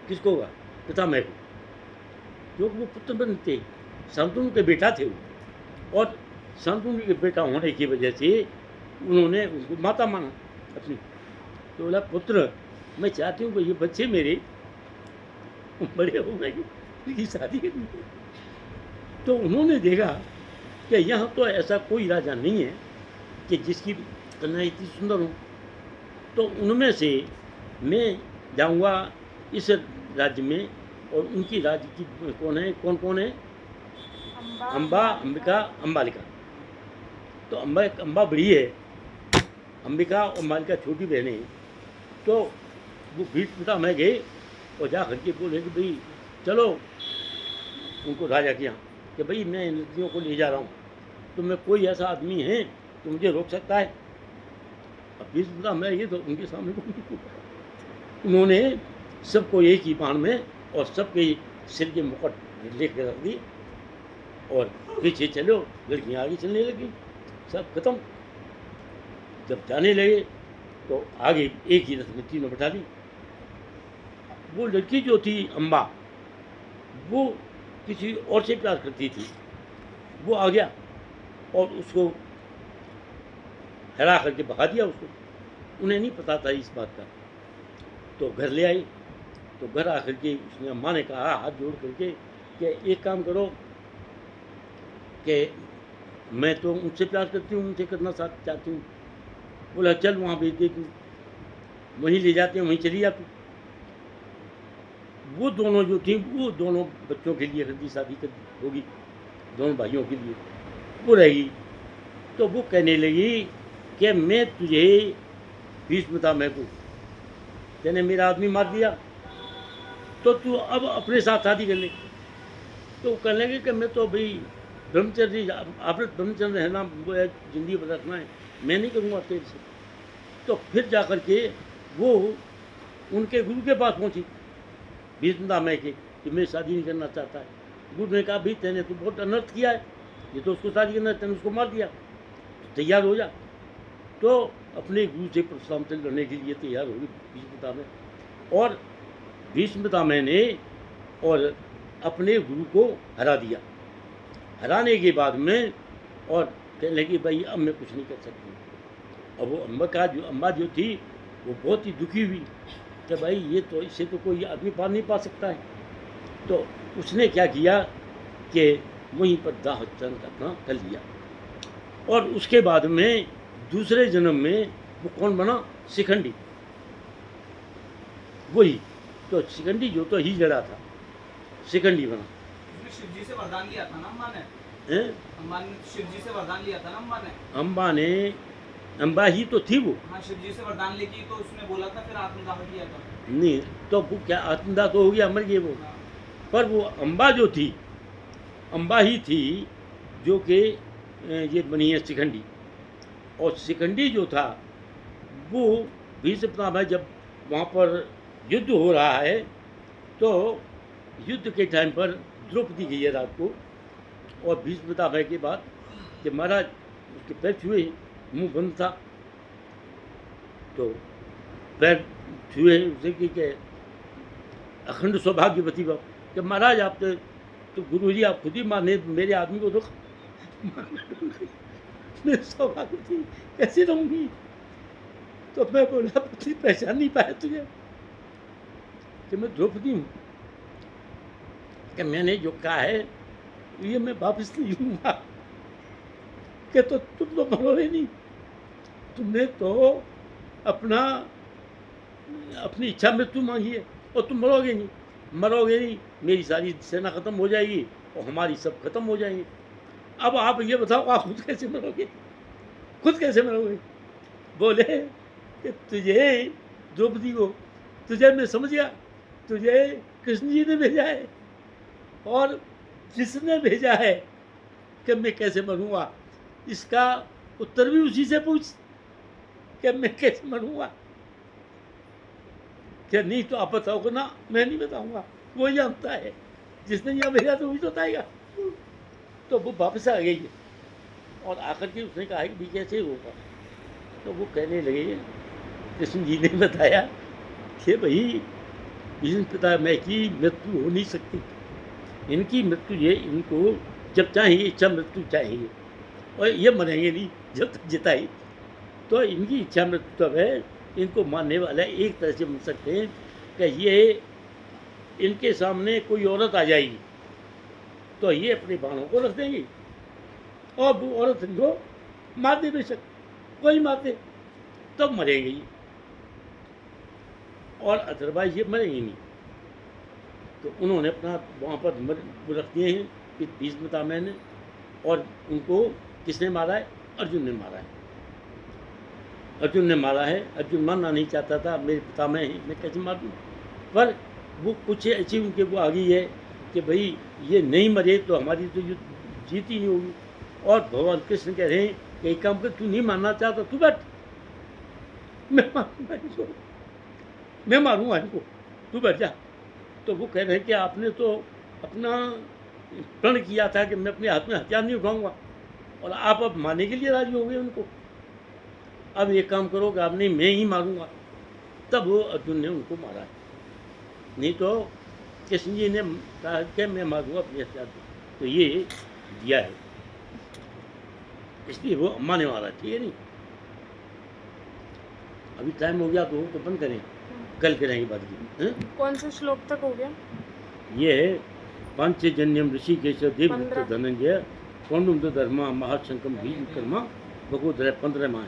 किसको कहा, पितामह को, क्योंकि वो पुत्र बनते शांतनु के बेटा थे वो, और शांतनु के बेटा होने की वजह से उन्होंने उनको माता माना अपनी। तो बोला पुत्र मैं चाहती हूँ कि ये बच्चे मेरे बड़े हो गए, उनकी शादी करनी है। तो उन्होंने देखा कि यहाँ तो ऐसा कोई राजा नहीं है कि जिसकी कन्या इतनी सुंदर हो, तो उनमें से मैं जाऊँगा इस राज्य में, और उनकी राज्य की कौन है, कौन कौन है, अम्बा, अंबिका, अम्बालिका। तो अम्बा बड़ी है, अंबिका और मालिका छोटी बहनें हैं। तो वो भीष्म पितामह गए और जा करके बोले कि भाई चलो उनको राजा के यहाँ कि भाई मैं इन नदियों को ले जा रहा हूँ, तो मैं कोई ऐसा आदमी है तो मुझे रोक सकता है। अब भीष्म पितामह ये तो उनके सामने उन्होंने सबको एक ही बाण में और सबके सिर के मुकुट लेकर रख दी, और पीछे चलो, लड़कियाँ आगे चलने लगी, सब खत्म। जब जाने लगे तो आगे एक ही रथ में तीनों बैठा दी। वो लड़की जो थी अम्बा, वो किसी और से प्यार करती थी, वो आ गया और उसको हरा करके भगा दिया उसको। उन्हें नहीं पता था इस बात का। तो घर ले आई, तो घर आकर के उसने अम्मा ने कहा हाथ जोड़ करके कि एक काम करो कि मैं तो उनसे प्यार करती हूँ, उनसे करना साथ चाहती हूँ। बोला चल वहाँ भेज देती हूँ, वहीं ले जाते हैं, वहीं चली जाती। वो दोनों जो थी वो दोनों बच्चों के लिए हल्दी शादी कर होगी, दोनों भाइयों के लिए वो रहेगी। तो वो कहने लगी कि मैं तुझे भीष्म पितामह को, तेने मेरा आदमी मार दिया, तो तू अब अपने साथ शादी कर ले। तो वो कहने लगे कि मैं तो भाई ब्रह्मचर्य, आप ब्रह्मचर्य रहना वो है, जिंदगी बदलना है, मैं नहीं करूँगा तेरे से। तो फिर जा कर के वो उनके गुरु के पास पहुँची, भीष्म पितामह के, कि मैं शादी नहीं करना चाहता है। गुरु ने कहा भाई तेने तो बहुत अनर्थ किया है, ये तो उसको शादी करना, तेने उसको मार दिया, तो तैयार हो जा। तो अपने गुरु से परशुराम से लड़ने के लिए तैयार हो गई भीष्म पितामह, और भीष्म पितामह ने और अपने गुरु को हरा दिया। हराने के बाद में और कहने लगी भाई अब मैं कुछ नहीं कर सकती। अब वो अम्बा जो थी वो बहुत ही दुखी हुई कि भाई ये तो, इससे तो कोई आदमी पार नहीं पा सकता है। तो उसने क्या किया कि वहीं पर दाह चरण अपना कर लिया, और उसके बाद में दूसरे जन्म में वो कौन बना, शिखंडी। वही तो शिखंडी जो तो ही जड़ा था, शिखंडी बना। शिव जी से वरदान लिया था ना अम्बा ने, अम्बा ने शिव जी से वरदान लिया था ना अम्बा ने, अम्बा ही तो थी वो। हाँ, शिव जी से वरदान लेके तो उसने बोला था, फिर आत्मदाह किया था। नहीं तो वो क्या आत्मदाह तो हो गया, मर गए वो। हाँ। पर वो अम्बा जो थी, अम्बा ही थी जो कि ये बनी है शिखंडी। और शिखंडी जो था वो भीष्म पितामह जब वहाँ पर युद्ध हो रहा है, तो युद्ध के टाइम पर द्रौपदी गई है रात को, और भीष्म पितामह के बाद कि महाराज उसके पैर छुए, मुंह बंद था, तो पैर छुए उसे कि अखंड सौभाग्यवती बाप कि महाराज आप तो गुरु जी आप खुद ही माने मेरे आदमी को, तो मैं सौभाग्यवती कैसे रहूँगी। तो मैं बोला पति पहचान नहीं पाया तुझे कि मैं द्रौपदी हूँ, कि मैंने जो कहा है ये मैं वापस नहीं लूँगा। कि तो तुम तो मरोगे नहीं, तुमने तो अपनी इच्छा मृत्यु मांगी है, और तुम मरोगे नहीं, मेरी सारी सेना ख़त्म हो जाएगी और हमारी सब खत्म हो जाएंगे। अब आप ये बताओ आप खुद कैसे मरोगे। बोले कि तुझे द्रौपदी को, तुझे मैं समझ गया, तुझे कृष्ण जी ने भेजा है, और जिसने भेजा है कि मैं कैसे मरूंगा, इसका उत्तर भी उसी से पूछ कि मैं कैसे मरूंगा। क्या नहीं तो आप बताओगे ना, मैं नहीं बताऊंगा, वो जानता है। जिसने यहाँ भेजा तो वही तो बताएगा। तो वो वापस आ गई और आकर के उसने कहा कि भी कैसे होगा। तो वो कहने लगे, कृष्ण जी ने बताया कि भाई भीष्म पितामह की मृत्यु हो नहीं सकती, इनकी मृत्यु ये, इनको जब चाहिए इच्छा मृत्यु चाहिए, और ये मरेंगे नहीं जब तक जिताई। तो इनकी इच्छा मृत्यु तब है, इनको मानने वाला एक तरह से मान सकते हैं कि ये इनके सामने कोई औरत आ जाएगी तो ये अपने बाणों को रख देंगी और वो औरत इनको मार दे, बेशक कोई मार दे, तब मरेंगे ये, और अदरवाइज ये मरेंगे नहीं। तो उन्होंने अपना वहाँ पर वो रख दिए हैं कि भीष्म पितामह ने, और उनको किसने मारा है? अर्जुन ने मारा है। अर्जुन ने मारा है। अर्जुन मारना नहीं चाहता था, मेरे पितामह हैं, मैं कैसे मार दूँ। पर वो कुछ ऐसी उनके वो आ गई है कि भाई ये नहीं मरे तो हमारी तो युद्ध जीत ही नहीं होगी। और भगवान कृष्ण कह रहे हैं कि एक काम कर, तू नहीं मारना चाहता तू बैठ, मैं मारूंगा इनको, मैं मारूंगा इनको, तू बैठ जा। तो वो कह रहे हैं कि आपने तो अपना प्रण किया था कि मैं अपने हाथ में हथियार नहीं उठाऊंगा, और आप अब मारने के लिए राजी हो गए उनको। अब एक काम करो कि आप नहीं, मैं ही मारूंगा। तब वो अर्जुन ने उनको मारा है, नहीं तो कृष्ण जी ने कहा कि मैं मारूंगा अपने हथियार से। तो ये दिया है, इसलिए वो अम्मा ने मारा, ठीक है नहीं। अभी टाइम हो गया तो बंद करें, कल करेंगे बात की। कौन से श्लोक तक हो गया? ये है पांचजन्यम ऋषिकेश देवदत्त 15 धनंजय पौंडुम धर्मा महाशंकम भीम कर्मा भगवत 15 माह।